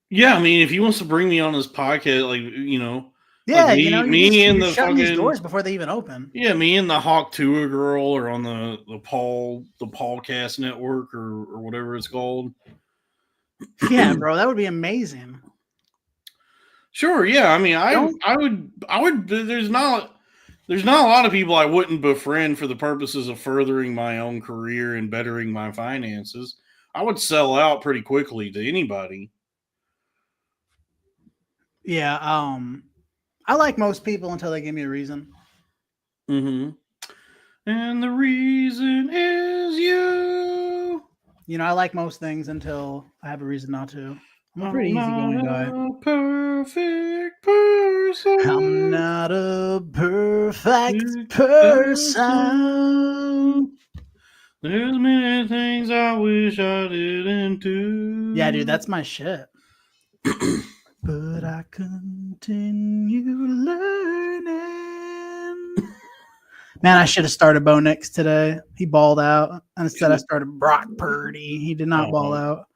B: Yeah, I mean, if he wants to bring me on his podcast,
A: yeah,
B: like
A: me and the fucking these doors before they even open.
B: Yeah, me and the Hawk Tua girl are on the Paulcast network or whatever it's called.
A: Yeah, bro, that would be amazing.
B: Sure, yeah. I mean, I would. There's not a lot of people I wouldn't befriend for the purposes of furthering my own career and bettering my finances. I would sell out pretty quickly to anybody.
A: Yeah, I like most people until they give me a reason.
B: Mm-hmm. And the reason is you.
A: I like most things until I have a reason not to. I'm a pretty easygoing guy.
B: A perfect person.
A: I'm not a perfect
B: Person.
A: person.
B: There's many things I wish I didn't do.
A: Yeah, dude, that's my shit. But I continue learning. Man, I should have started Bo Nix today. He balled out. And instead, I started Brock Purdy. He did not ball out.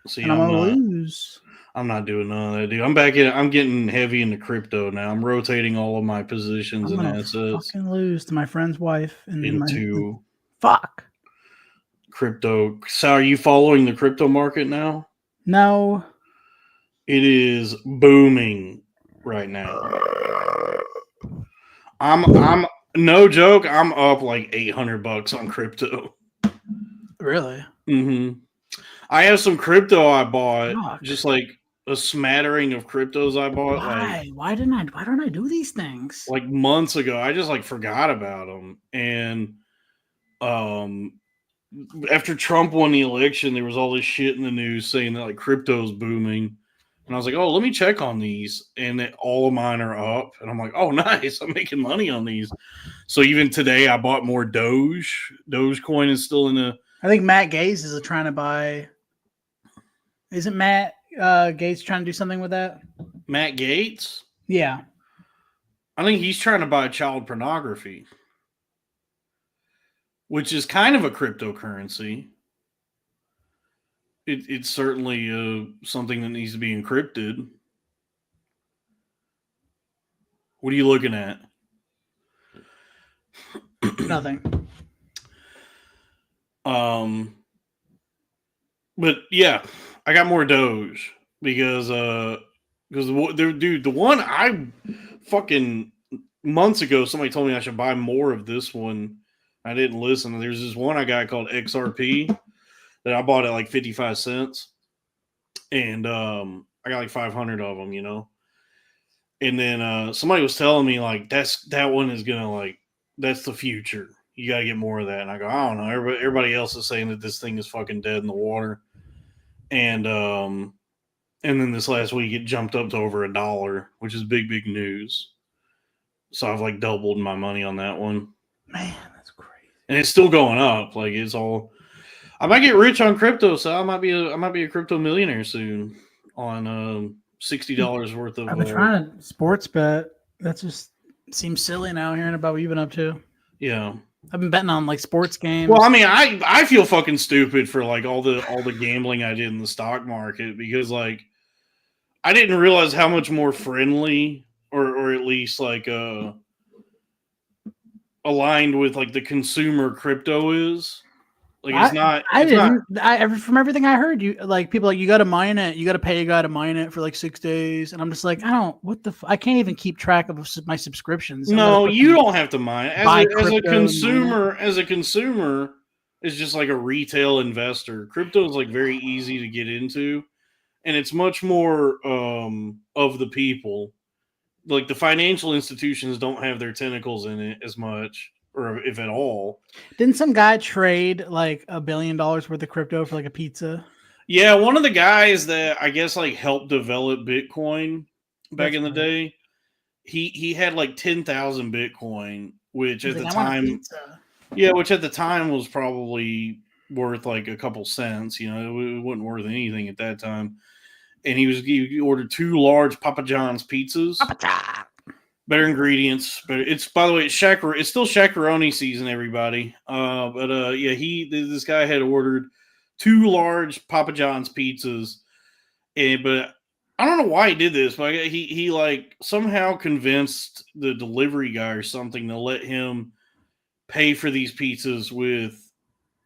B: See,
A: And I'm going to lose.
B: I'm not doing none of that, dude. I'm back in. I'm getting heavy into crypto now. I'm rotating all of my positions
A: I'm
B: and
A: gonna
B: assets
A: fucking lose to my friend's wife and
B: into
A: fuck
B: crypto. So, are you following the crypto market now?
A: No.
B: It is booming right now. I'm no joke. I'm up like $800 on crypto.
A: Really?
B: Mm-hmm. I have some crypto I bought,
A: Fuck.
B: just like a smattering of cryptos I bought.
A: Why? Why don't I do these things?
B: Like months ago. I just like forgot about them. And after Trump won the election, there was all this shit in the news saying that like crypto's booming. And I was like, oh, let me check on these. And all of mine are up. And I'm like, oh, nice. I'm making money on these. So even today, I bought more Doge. Dogecoin is still in the...
A: I think Matt Gaze is trying to buy... Isn't Matt Gates trying to do something with that?
B: Matt Gates?
A: Yeah.
B: I think he's trying to buy child pornography, which is kind of a cryptocurrency. It's certainly something that needs to be encrypted. What are you looking at?
A: Nothing.
B: But yeah, I got more Doge because dude, the one I fucking months ago, somebody told me I should buy more of this one. I didn't listen. There's this one I got called XRP that I bought at like 55 cents. And I got like 500 of them, you know. And then somebody was telling me like that one is gonna like that's the future. You gotta get more of that. And I go, I don't know. Everybody else is saying that this thing is fucking dead in the water. And then this last week it jumped up to over $1, which is big news. So I've like doubled my money on that one.
A: Man, that's crazy.
B: And it's still going up. Like it's all. I might get rich on crypto, so I might be a crypto millionaire soon on $60 worth of.
A: I've been trying to sports bet. That just seems silly now. Hearing about what you've been up to.
B: Yeah,
A: I've been betting on like sports games.
B: Well, I mean, I feel fucking stupid for like all the gambling I did in the stock market because like I didn't realize how much more friendly or at least like aligned with like the consumer crypto is. Like it's not.
A: From everything I heard, you like people like you got to mine it. You got to pay a guy to mine it for like 6 days, and I'm just like, I don't. What the? I can't even keep track of my subscriptions.
B: No, you don't have to mine it. As a consumer, it's just like a retail investor. Crypto is like very easy to get into, and it's much more of the people. Like the financial institutions don't have their tentacles in it as much. Or if at all.
A: Didn't some guy trade like $1 billion worth of crypto for like a pizza?
B: Yeah, one of the guys that I guess like helped develop Bitcoin back in the day, he had like 10,000 Bitcoin, which at the time, which at the time was probably worth like a couple cents. You know, it wasn't worth anything at that time. And he ordered 2 large Papa John's pizzas.
A: Papa John.
B: Better ingredients, but it's by the way, it's still shakaroni season, everybody. This guy had ordered 2 large Papa John's pizzas, but I don't know why he did this, but he like somehow convinced the delivery guy or something to let him pay for these pizzas with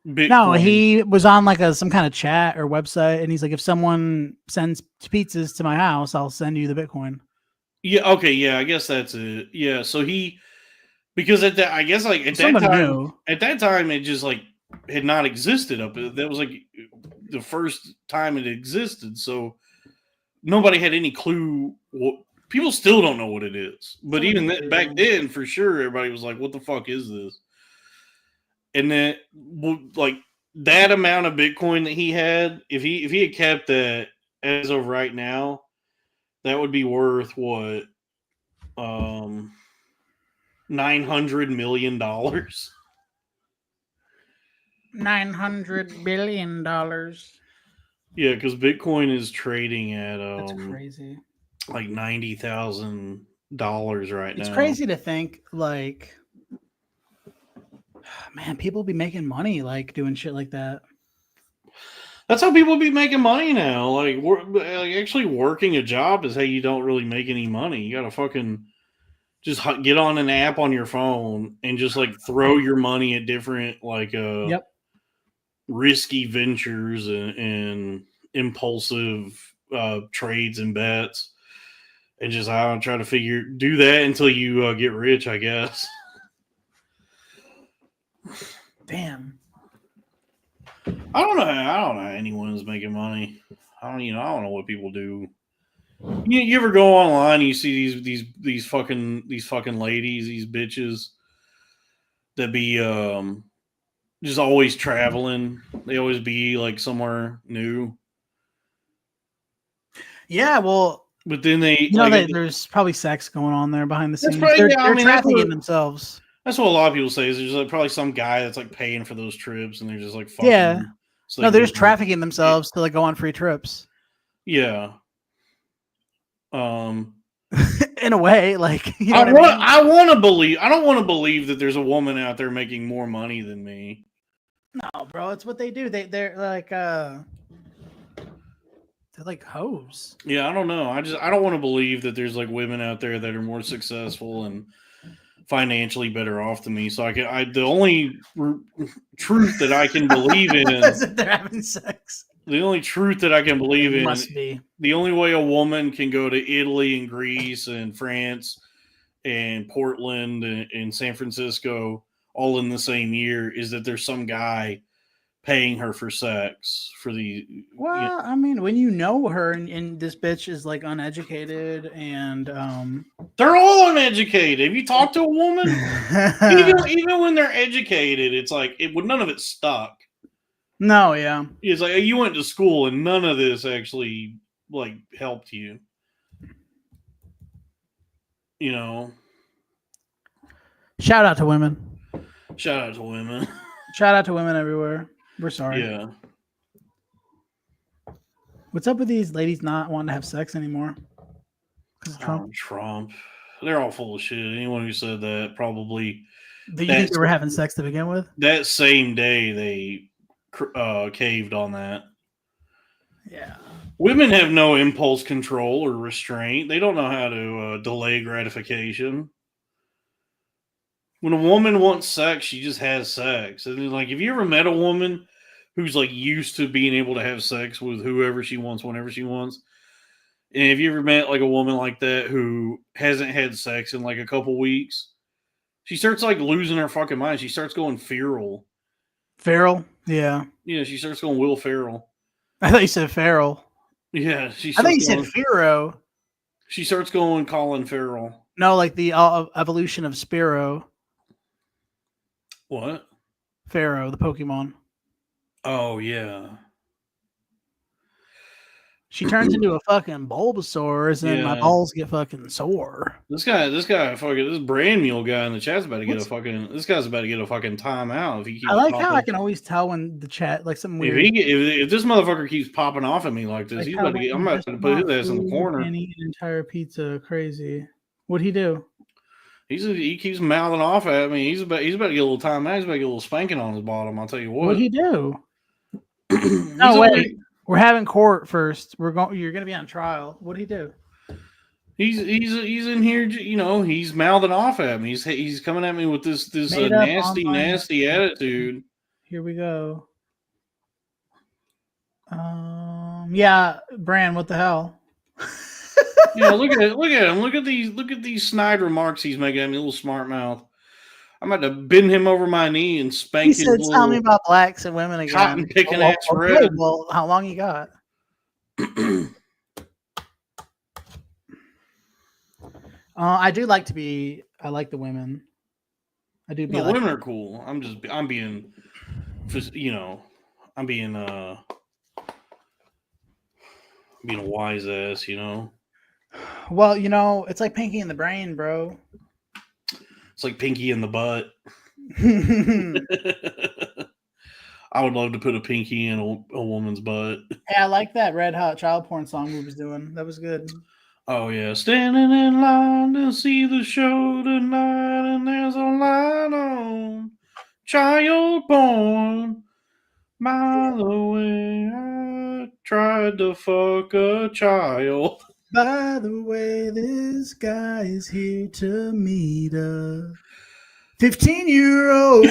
B: Bitcoin.
A: No, he was on like some kind of chat or website, and he's like, if someone sends pizzas to my house, I'll send you the Bitcoin.
B: Yeah. Okay. Yeah. I guess that's it. Yeah. So because at that time, it just like had not existed that was like the first time it existed. So nobody had any clue. People still don't know what it is. But even back then, for sure, everybody was like, "What the fuck is this?" And then, like that amount of Bitcoin that he had, if he had kept that, as of right now, that would be worth what? $900 million.
A: $900 billion.
B: Yeah, because Bitcoin is trading at
A: That's crazy.
B: like $90,000 right now.
A: It's crazy to think, like, man, people be making money like doing shit like that.
B: That's how people be making money now. Like, actually working a job is how you don't really make any money. You gotta fucking just get on an app on your phone and just like throw your money at different like
A: Yep.
B: risky ventures and impulsive trades and bets, and just I don't try to do that until you get rich, I guess.
A: Damn.
B: I don't know how anyone is making money. I don't know what people do. You ever go online and you see these fucking ladies, these bitches that be just always traveling. They always be like somewhere new.
A: Yeah, well,
B: but then they
A: there's probably sex going on there behind the scenes.
B: Probably,
A: they're trafficking themselves.
B: That's what a lot of people say. Is there's like probably some guy that's like paying for those trips, and they're just like fucking.
A: Yeah.
B: So
A: No, they're just trafficking themselves to like go on free trips.
B: Yeah.
A: In a way, like
B: I want to believe. I don't want to believe that there's a woman out there making more money than me.
A: No, bro, it's what they do. They're like hoes.
B: Yeah, I don't know. I don't want to believe that there's like women out there that are more successful and financially better off than me. So the only truth that I can believe in
A: is that they're having sex.
B: The only truth that I can believe in
A: must be
B: the only way a woman can go to Italy and Greece and France and Portland and San Francisco all in the same year is that there's some guy paying her for sex for the.
A: Well, I mean, when you know her and this bitch is like uneducated and
B: they're all uneducated. Have you talked to a woman? even when they're educated, it's like none of it stuck.
A: No, yeah.
B: It's like you went to school and none of this actually like helped you. You know.
A: Shout out to women.
B: Shout out to women.
A: Shout out to women everywhere. We're sorry.
B: Yeah.
A: What's up with these ladies not wanting to have sex anymore? Because of Trump.
B: Trump. They're all full of shit. Anyone who said that probably.
A: Do you think they were having sex to begin with?
B: That same day they caved on that.
A: Yeah.
B: Women have no impulse control or restraint. They don't know how to delay gratification. When a woman wants sex, she just has sex. And like, have you ever met a woman who's like used to being able to have sex with whoever she wants, whenever she wants? And have you ever met like a woman like that who hasn't had sex in like a couple weeks? She starts like losing her fucking mind. She starts going feral.
A: Feral? Yeah.
B: Yeah, she starts going Will Ferrell.
A: I thought you said feral.
B: Yeah,
A: I thought you said Pharaoh.
B: She starts going Colin Farrell.
A: No, like the evolution of Spearow.
B: What?
A: Pharaoh, the Pokemon.
B: Oh yeah.
A: She turns into a fucking Bulbasaur, and my balls get fucking sore.
B: This brand mule guy in the chat's about to get this guy's about to get a fucking timeout if he keeps.
A: I like how I can always tell when the chat like something weird.
B: If this motherfucker keeps popping off at me like this, I'm about to put his ass in the corner.
A: And eat an entire pizza, crazy. What'd he do?
B: He keeps mouthing off at me. He's about to get a little timeout. He's about to get a little spanking on his bottom. I'll tell you what.
A: What'd he do? No wait. We're having court first. You're going to be on trial. What did he do?
B: He's in here. You know, he's mouthing off at me. He's coming at me with this nasty attitude.
A: Here we go. Yeah, Bran. What the hell?
B: Yeah, look at him. Look at these snide remarks he's making at me, little smart mouth. I'm about to bend him over my knee and spank his little.
A: Tell me about blacks and women again.
B: Cotton picking ass red.
A: Well, how long you got? I do like to be. I like the women. I do.
B: No, women are cool. I'm being. being a wise ass,
A: Well, it's like Pinky in the Brain, bro.
B: It's like Pinky in the butt. I would love to put a pinky in a woman's butt.
A: Hey, I like that Red Hot child porn song we was doing. That was good.
B: Oh yeah, standing in line to see the show tonight, and there's a line on child porn. By the way, I tried to fuck a child.
A: By the way, this guy is here to meet a 15-year-old.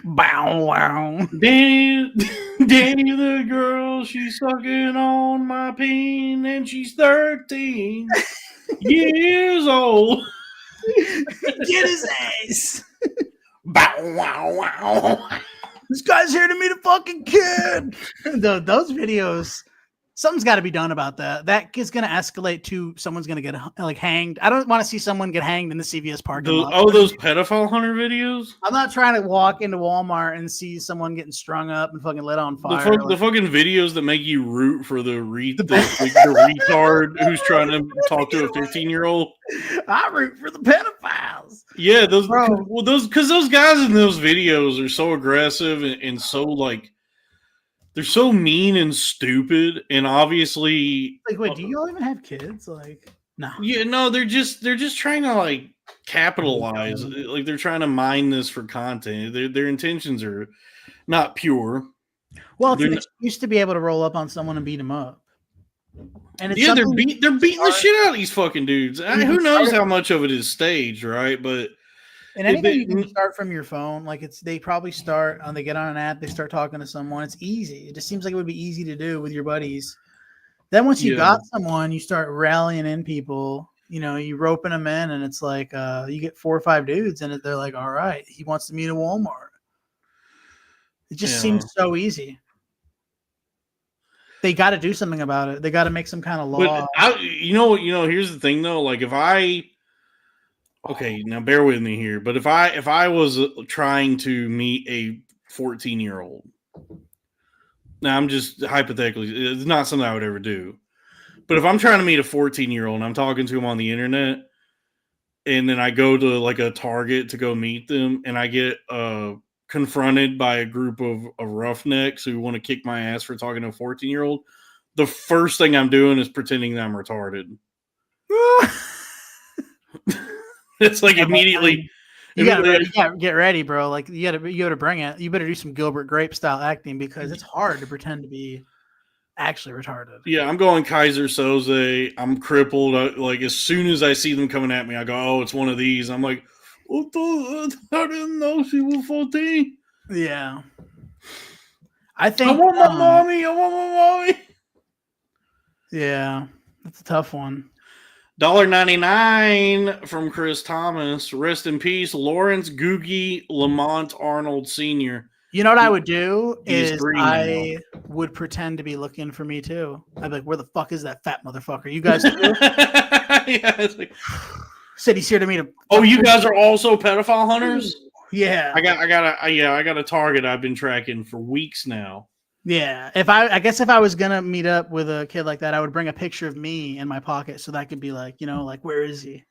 A: Bow wow.
B: Danny the girl, she's sucking on my peen, and she's 13 years old.
A: Get his ass.
B: Bow wow wow.
A: This guy's here to meet a fucking kid. Those videos, something's got to be done about that. That is going to escalate to someone's going to get hanged. I don't want to see someone get hanged in the CVS parking lot.
B: Those pedophile hunter videos?
A: I'm not trying to walk into Walmart and see someone getting strung up and fucking lit on fire.
B: The fucking videos that make you root for the retard who's trying to talk to a 15-year-old.
A: I root for the pedophiles.
B: Yeah, those guys in those videos are so aggressive and so like they're so mean and stupid, and obviously
A: like, wait, do you all even have kids? Like, no.
B: Yeah, no, they're just trying to like capitalize. Like they're trying to mine this for content. Their intentions are not pure.
A: Well, it's used to be able to roll up on someone and beat them up. And it's
B: they're beating the shit out of these fucking dudes. Who knows how much of it is staged, right? But
A: and anything you can start from your phone, like they probably start they get on an app, they start talking to someone. It's easy. It just seems like it would be easy to do with your buddies. Then once you got someone, you start rallying in people. You roping them in, and it's like you get 4 or 5 dudes, and they're like, "All right, he wants to meet at Walmart." It just seems so easy. They got to do something about it. They got to make some kind of law.
B: But here's the thing though. Like now bear with me here. But if I was trying to meet a 14-year-old, now I'm just hypothetically, it's not something I would ever do. But if I'm trying to meet a 14-year-old and I'm talking to him on the internet, and then I go to like a Target to go meet them, and I get confronted by a group of roughnecks who want to kick my ass for talking to a 14-year-old, the first thing I'm doing is pretending that I'm retarded. It's like immediately.
A: You gotta get ready, bro. Like you gotta bring it. You better do some Gilbert Grape style acting because it's hard to pretend to be actually retarded.
B: Yeah, I'm going Kaiser Soze. I'm crippled. Like as soon as I see them coming at me, I go, "Oh, it's one of these." I'm like, I didn't know she was 14.
A: Yeah. I think
B: I want my mommy.
A: Yeah, that's a tough one.
B: $1.99 from Chris Thomas. Rest in peace, Lawrence Googie Lamont Arnold Sr.
A: You know what I would do is
B: I
A: would pretend to be looking for me too. I'd be like, "Where the fuck is that fat motherfucker? You guys too?"
B: Yeah, it's like,
A: said he's here to meet a.
B: Oh, you guys are also pedophile hunters?
A: Yeah.
B: I got a target I've been tracking for weeks now.
A: Yeah. I guess if I was gonna meet up with a kid like that, I would bring a picture of me in my pocket so that could be like, like, where is he?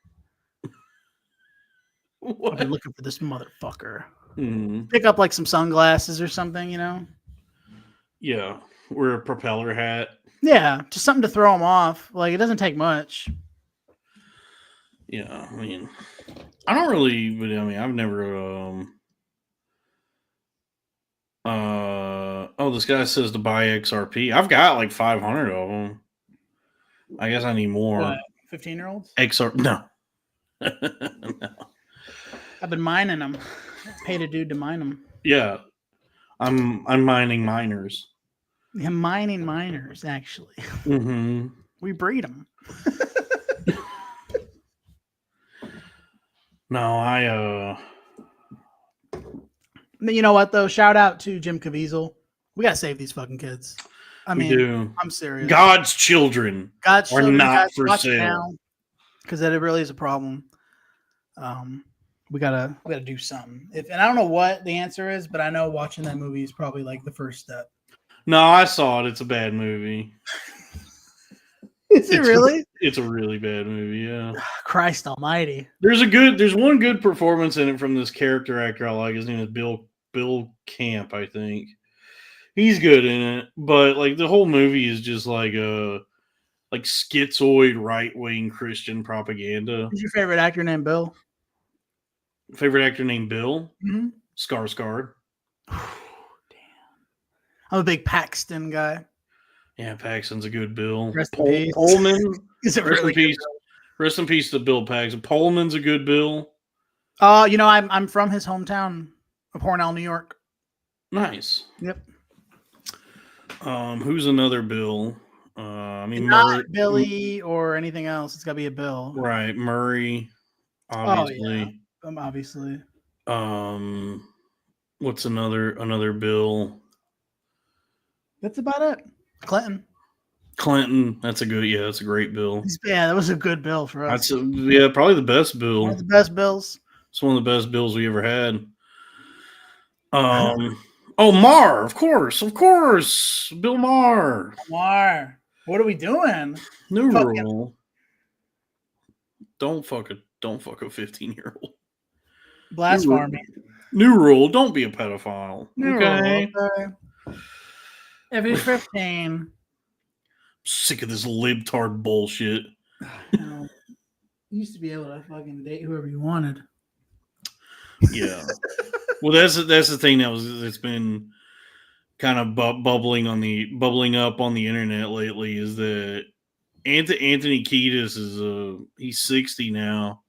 A: I've been looking for this motherfucker.
B: Mm-hmm.
A: Pick up like some sunglasses or something,
B: Yeah. Wear a propeller hat.
A: Yeah, just something to throw him off. Like it doesn't take much.
B: Yeah, I mean, I don't really, but I mean, I've never, this guy says to buy XRP. I've got like 500 of them. I guess I need more.
A: 15-year-olds?
B: No.
A: No. I've been mining them. Paid a dude to mine them.
B: Yeah. I'm mining miners.
A: Yeah, mining miners, actually.
B: Mm-hmm.
A: We breed them.
B: No,
A: You know what, though? Shout out to Jim Caviezel. We got to save these fucking kids.
B: we do.
A: I'm serious.
B: God's children are not for sale.
A: Because that really is a problem. We gotta do something. And I don't know what the answer is, but I know watching that movie is probably like the first step.
B: No, I saw it. It's a bad movie.
A: Is it really?
B: It's a really bad movie. Yeah.
A: Christ Almighty.
B: There's one good performance in it from this character actor I like. His name is Bill Camp, I think. He's good in it, but like the whole movie is just like a schizoid right-wing Christian propaganda.
A: Who's your favorite actor named Bill?
B: Favorite actor named Bill?
A: Mm-hmm.
B: Skarsgård.
A: Damn. I'm a big Paxton guy.
B: Yeah, Paxton's a good Bill.
A: Rest in peace.
B: Pullman.
A: Is it really good?
B: Rest in peace to Bill Paxton. Pullman's a good Bill.
A: I'm from his hometown of Hornell, New York.
B: Nice.
A: Yep.
B: Who's another Bill?
A: Not Billy or anything else. It's got to be a Bill.
B: Right, Murray. Obviously.
A: Oh, yeah. Obviously.
B: What's another Bill?
A: That's about it.
B: Clinton. That's a great Bill.
A: Yeah, that was a good Bill for us.
B: Probably the best Bill.
A: One of the best Bills.
B: It's one of the best Bills we ever had. Maher, of course, Bill Maher.
A: Maher, what are we doing?
B: New rule: don't fuck a 15-year-old.
A: Blasphemy.
B: New rule: don't be a pedophile. Okay.
A: If he's 15.
B: Sick of this libtard bullshit.
A: You used to be able to fucking date whoever you wanted.
B: Yeah. Well, that's the thing that's been kind of bubbling up on the internet lately is that Anthony Kiedis he's 60 now.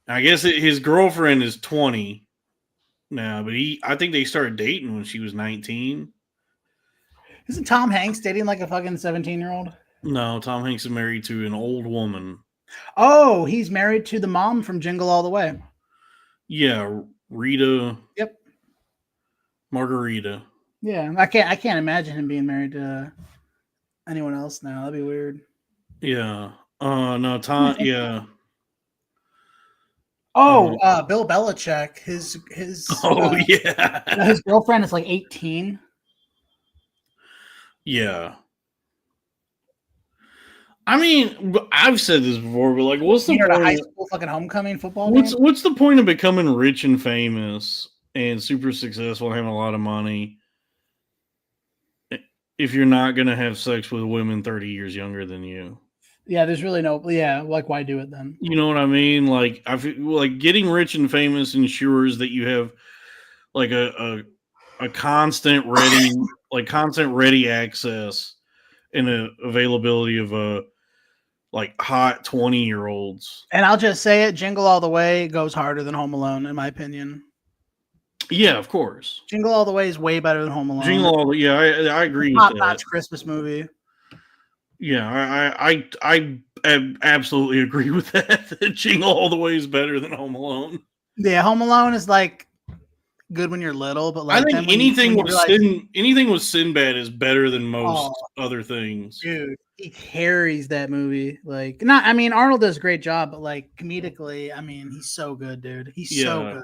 B: I guess his girlfriend is 20 now, but I think they started dating when she was 19.
A: Isn't Tom Hanks dating like a fucking 17-year-old?
B: No, Tom Hanks is married to an old woman.
A: Oh, he's married to the mom from Jingle All the Way.
B: Yeah, Rita.
A: Yep.
B: Margarita.
A: Yeah, I can't imagine him being married to anyone else now. That'd be weird.
B: Yeah. No, Tom. Yeah.
A: Oh, Bill Belichick. His.
B: Yeah.
A: His girlfriend is like 18.
B: Yeah. I mean, I've said this before, but like, what's the point?
A: Of high school fucking homecoming football
B: game? What's the point of becoming rich and famous and super successful and having a lot of money if you're not going to have sex with women 30 years younger than you?
A: Yeah, there's really no. Yeah, like why do it then?
B: You know what I mean? Like, I feel like getting rich and famous ensures that you have like a constant ready access and a availability of like hot 20-year-olds.
A: And I'll just say it, Jingle All the Way goes harder than Home Alone, in my opinion.
B: Yeah, of course.
A: Jingle All the Way is way better than Home Alone.
B: I agree with that.
A: Top-notch Christmas movie.
B: Yeah, I absolutely agree with that. Jingle All the Way is better than Home Alone.
A: Yeah, Home Alone is like good when you're little, but like
B: I think anything with Sinbad is better than most other things.
A: Dude, he carries that movie. Like, Arnold does a great job, but like comedically, he's so good, dude. He's so good.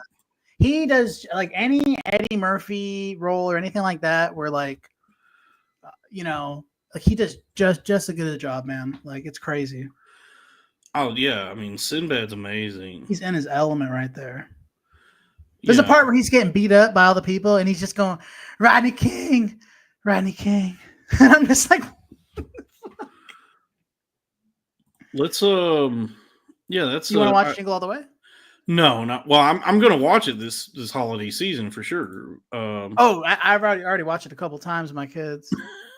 A: He does like any Eddie Murphy role or anything like that, where like, like he does just as good a job, man. Like it's crazy.
B: Oh yeah, Sinbad's amazing.
A: He's in his element right there. There's a part where he's getting beat up by all the people, and he's just going, Rodney King. And I'm just like,
B: let's that's.
A: You want to watch Jingle All the Way?
B: No, not well. I'm going to watch it this holiday season for sure.
A: I've already watched it a couple times with my kids.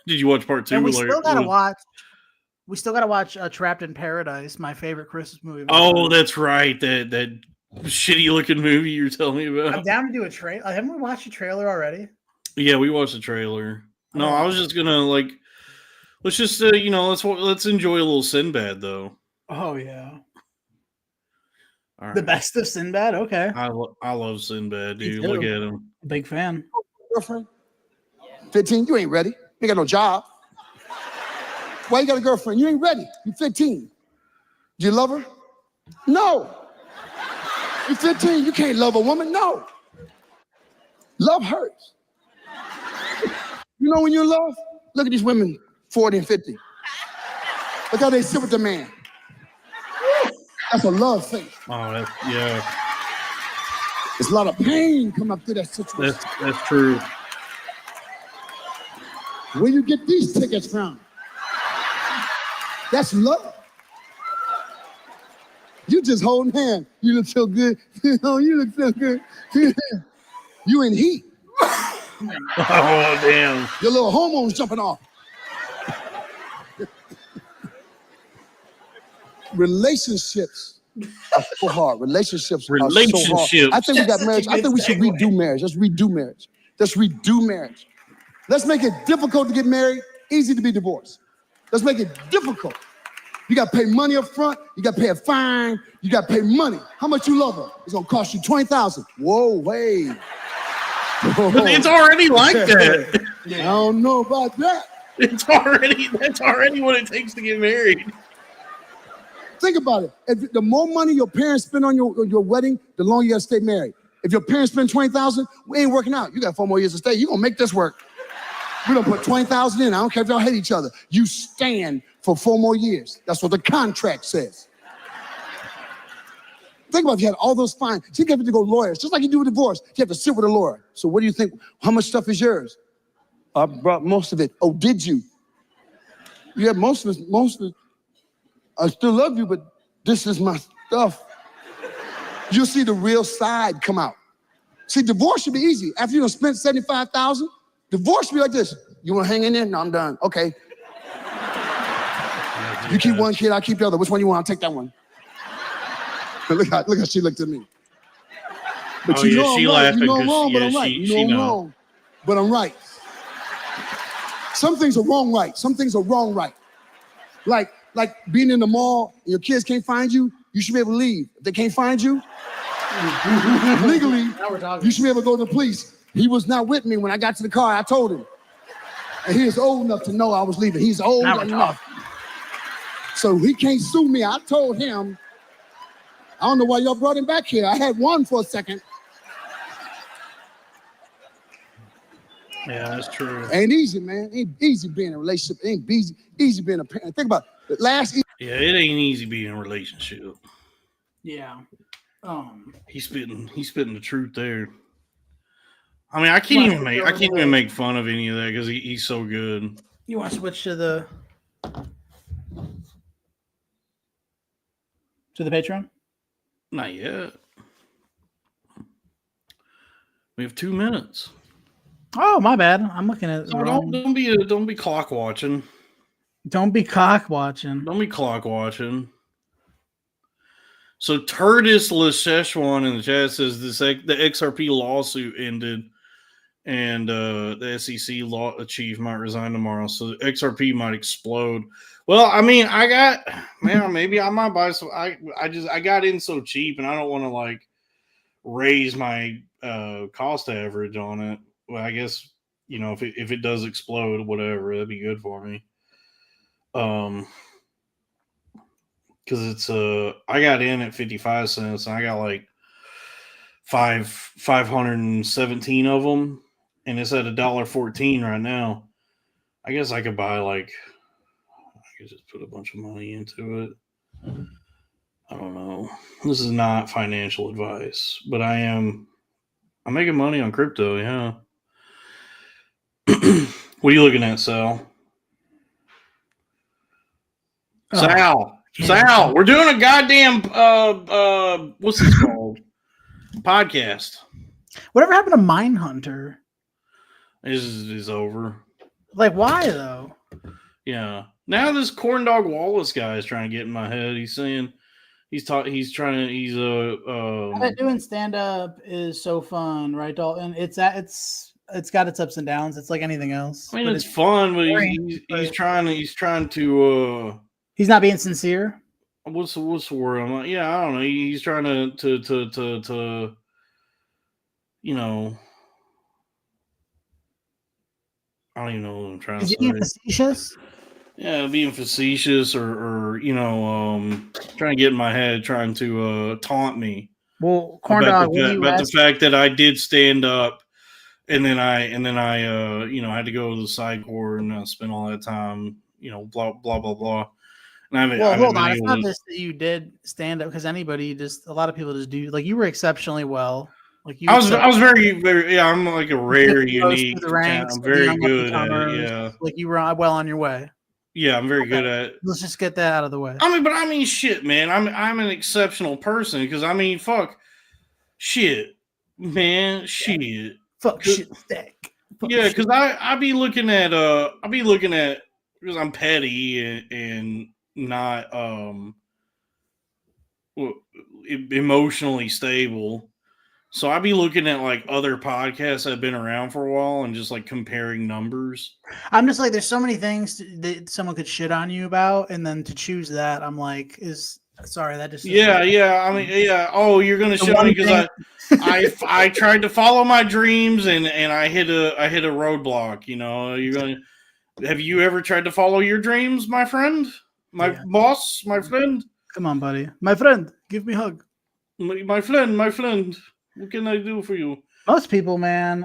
B: Did you watch part 2?
A: And we still got to watch. We still got to watch Trapped in Paradise, my favorite Christmas movie.
B: Oh, that's right. That shitty looking movie you're telling me about.
A: I'm down to do a trailer. Haven't we watched a trailer already?
B: Yeah, we watched the trailer. No, I was just gonna let's just let's enjoy a little Sinbad though.
A: Oh yeah.
B: All right.
A: The best of Sinbad. Okay.
B: I love Sinbad, dude. Look at him.
A: Big fan.
D: Girlfriend? 15. You ain't ready. You ain't got no job. Why you got a girlfriend? You ain't ready. You 15. Do you love her? No.
E: You're 15, you can't love a woman. No. Love hurts. You know when you're in love? Look at these women, 40 and 50. Look how they sit with the man. That's a love face.
B: Oh, yeah.
E: There's a lot of pain come up through that situation.
B: That's true.
E: Where you get these tickets from? That's love. You just holding hands. You look so good. You look so good. You in heat.
B: Oh, damn.
E: Your little hormones jumping off. Relationships are so hard. Relationships are so hard. I think we got marriage. I think we should redo marriage. Let's redo marriage. Let's redo marriage. Let's make it difficult to get married, easy to be divorced. Let's make it difficult. You got to pay money up front. You got to pay a fine. You got to pay money. How much you love her? It's going to cost you $20,000. Whoa, wait.
B: But it's already like that.
E: I don't know about that.
B: That's already what it takes to get married.
E: Think about it. If the more money your parents spend on your wedding, the longer you got to stay married. If your parents spend $20,000, we ain't working out. You got 4 more years to stay. You're going to make this work. We're going to put $20,000 in. I don't care if y'all hate each other. You stand for 4 more years. That's what the contract says. Think about if you had all those fines. You have to go lawyers. Just like you do with divorce. You have to sit with a lawyer. So what do you think? How much stuff is yours? I brought most of it. Oh, did you? You have most of it. I still love you, but this is my stuff. You'll see the real side come out. See, divorce should be easy. After you done spent $75,000, divorce should be like this. You want to hang in there? No, I'm done. Okay. You keep one kid, I'll keep the other. Which one you want? I'll take that one. Look how she looked at me. But you know I'm right. You know I'm wrong, but I'm right. You know I'm wrong, but I'm right. Some things are wrong right. Some things are wrong right. Like being in the mall and your kids can't find you, you should be able to leave. If they can't find you, legally, you should be able to go to the police. He was not with me when I got to the car. I told him. And he is old enough to know I was leaving. He's old enough. So he can't sue me. I told him. I don't know why y'all brought him back here. I had one for a second.
B: Yeah, that's true.
E: Ain't easy, man. Ain't easy being in a relationship. Ain't easy being a parent. Think about it.
B: Yeah, it ain't easy being in a relationship.
A: Yeah.
B: He's spitting the truth there. I mean, I can't even make fun of any of that because he's so good.
A: You want to switch to the Patreon?
B: Not yet. We have 2 minutes.
A: Oh, my bad. I'm looking at.
B: So don't be clock watching.
A: Don't be cock watching.
B: Don't be clock watching. So Turtis Lasheshwan in the chat says the XRP lawsuit ended, and the SEC law chief might resign tomorrow. So the XRP might explode. Well, I mean, maybe I might buy some. I got in so cheap, and I don't want to like raise my cost average on it. Well, I guess if it does explode, whatever, that'd be good for me. Because it's I got in at 55 cents, and I got like 517 of them, and it's at $1.14 right now. I guess I could buy just put a bunch of money into it. I don't know. This is not financial advice, but I'm making money on crypto. Yeah. What are you looking at, Sal? Sal, we're doing a goddamn what's this called? Podcast.
A: Whatever happened to Mindhunter?
B: Is over.
A: Like, why though?
B: Yeah. Now this Corn Dog Wallace guy is trying to get in my head. He's saying doing
A: stand up is so fun, right, Dalton? It's got its ups and downs. It's like anything else.
B: I mean, it's fun, but he's trying to
A: he's not being sincere.
B: What's the word? I'm like, yeah, I don't know. He's trying to I don't even know what I'm trying to say. Is he being
A: facetious?
B: Yeah, being facetious or trying to get in my head, trying to taunt me.
A: Well, corn dog, what do you
B: about the
A: ask?
B: fact that I did stand up, and then I had to go to the psych ward and spend all that time, blah blah blah blah. And I
A: Well,
B: haven't
A: hold
B: been
A: on. It's
B: able
A: not
B: to.
A: this that you did stand up because anybody a lot of people just do. Like you were exceptionally well. Like you
B: I was very
A: accepted
B: I'm like a rare,
A: goes through
B: unique
A: the
B: talent.
A: ranks
B: I'm
A: of the
B: very
A: young up and
B: good at it.
A: comers.
B: Yeah,
A: Like you were well on your way.
B: yeah, I'm very good
A: Okay.
B: at it.
A: Let's just get that out of the way.
B: I mean, shit, man. I'm an exceptional person because I mean, fuck, shit, man, shit.
A: Fuck shit stack. Fuck
B: Yeah,
A: shit.
B: because I be looking at because I'm petty and not emotionally stable. So I be looking at like other podcasts that have been around for a while and just like comparing numbers.
A: I'm just like, there's so many things that someone could shit on you about, and then to choose that, I'm like, that just
B: Yeah. I mean, yeah. Oh, you're gonna
A: The
B: show
A: one
B: me because I tried to follow my dreams and I hit a roadblock. Have you ever tried to follow your dreams, my friend, my boss, my friend?
A: Come on, buddy, my friend, give me a hug.
B: My friend. What can I do for you?
A: Most people, man.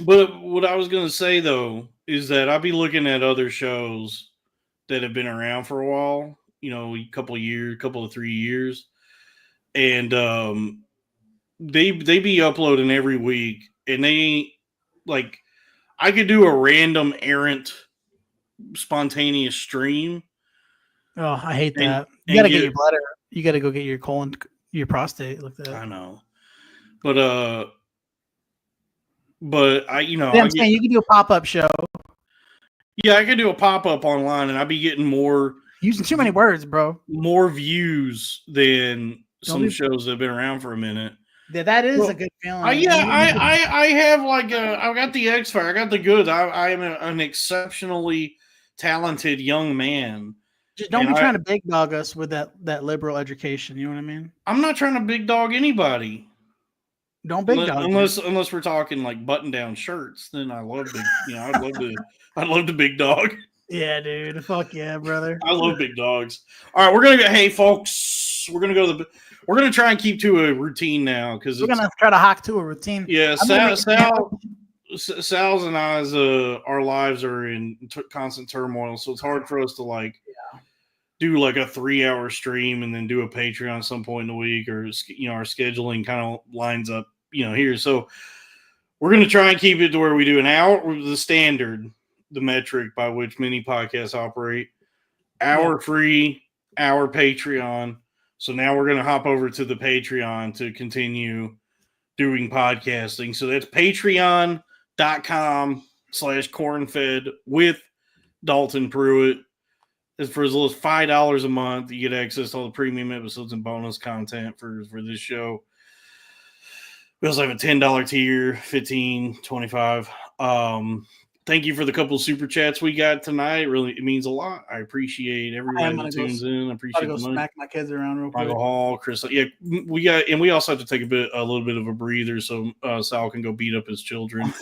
B: But what I was gonna say though is that I'll be looking at other shows that have been around for a while, a couple of 3 years, and they be uploading every week, and they like I could do a random errant spontaneous stream.
A: Oh, I hate
B: And-
A: that. You
B: and
A: gotta
B: get-
A: get your bladder. You gotta go get your colon, your prostate looked at.
B: I know, but I
A: I'm saying you can do a pop-up show.
B: I could do a pop-up online, and I'd be getting more
A: Using too many words, bro.
B: more views than some
A: be-
B: shows that have been around for a minute.
A: Yeah, that is
B: Well,
A: a good feeling.
B: I have like I got the X Factor. I got the goods. I am an exceptionally talented young man.
A: Just don't be trying to big dog us with that liberal education. You know what I mean?
B: I'm not trying to big dog anybody.
A: Don't big dog
B: unless we're talking like button down shirts. Then I love big. I'd love to big dog.
A: Yeah, dude. Fuck yeah, brother.
B: I love big dogs. All right, we're gonna go. Hey, folks, we're gonna try and keep to a routine now because
A: we're gonna try to hack to a routine.
B: Yeah, Sal's and I's our lives are in constant turmoil, so it's hard for us to do like a 3-hour stream and then do a Patreon some point in the week, or our scheduling kind of lines up here. So we're gonna try and keep it to where we do an hour, the standard, the metric by which many podcasts operate. Hour free, hour Patreon. So now we're going to hop over to the Patreon to continue doing podcasting. So that's patreon.com/cornfed with Dalton Pruitt. It's for as little as $5 a month. You get access to all the premium episodes and bonus content for this show. We also have a $10 tier, $15, $25. Thank you for the couple of super chats we got tonight. Really, it means a lot. I appreciate everybody that tunes in. I appreciate the
A: smack my kids around real quick.
B: Michael Hall, Chris. Yeah, we also have to take a little bit of a breather so Sal can go beat up his children.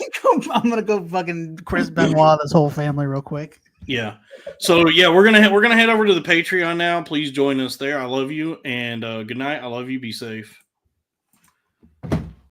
A: I'm gonna go fucking Chris Benoit this whole family real quick.
B: Yeah. So yeah, we're gonna head over to the Patreon now. Please join us there. I love you and good night. I love you. Be safe.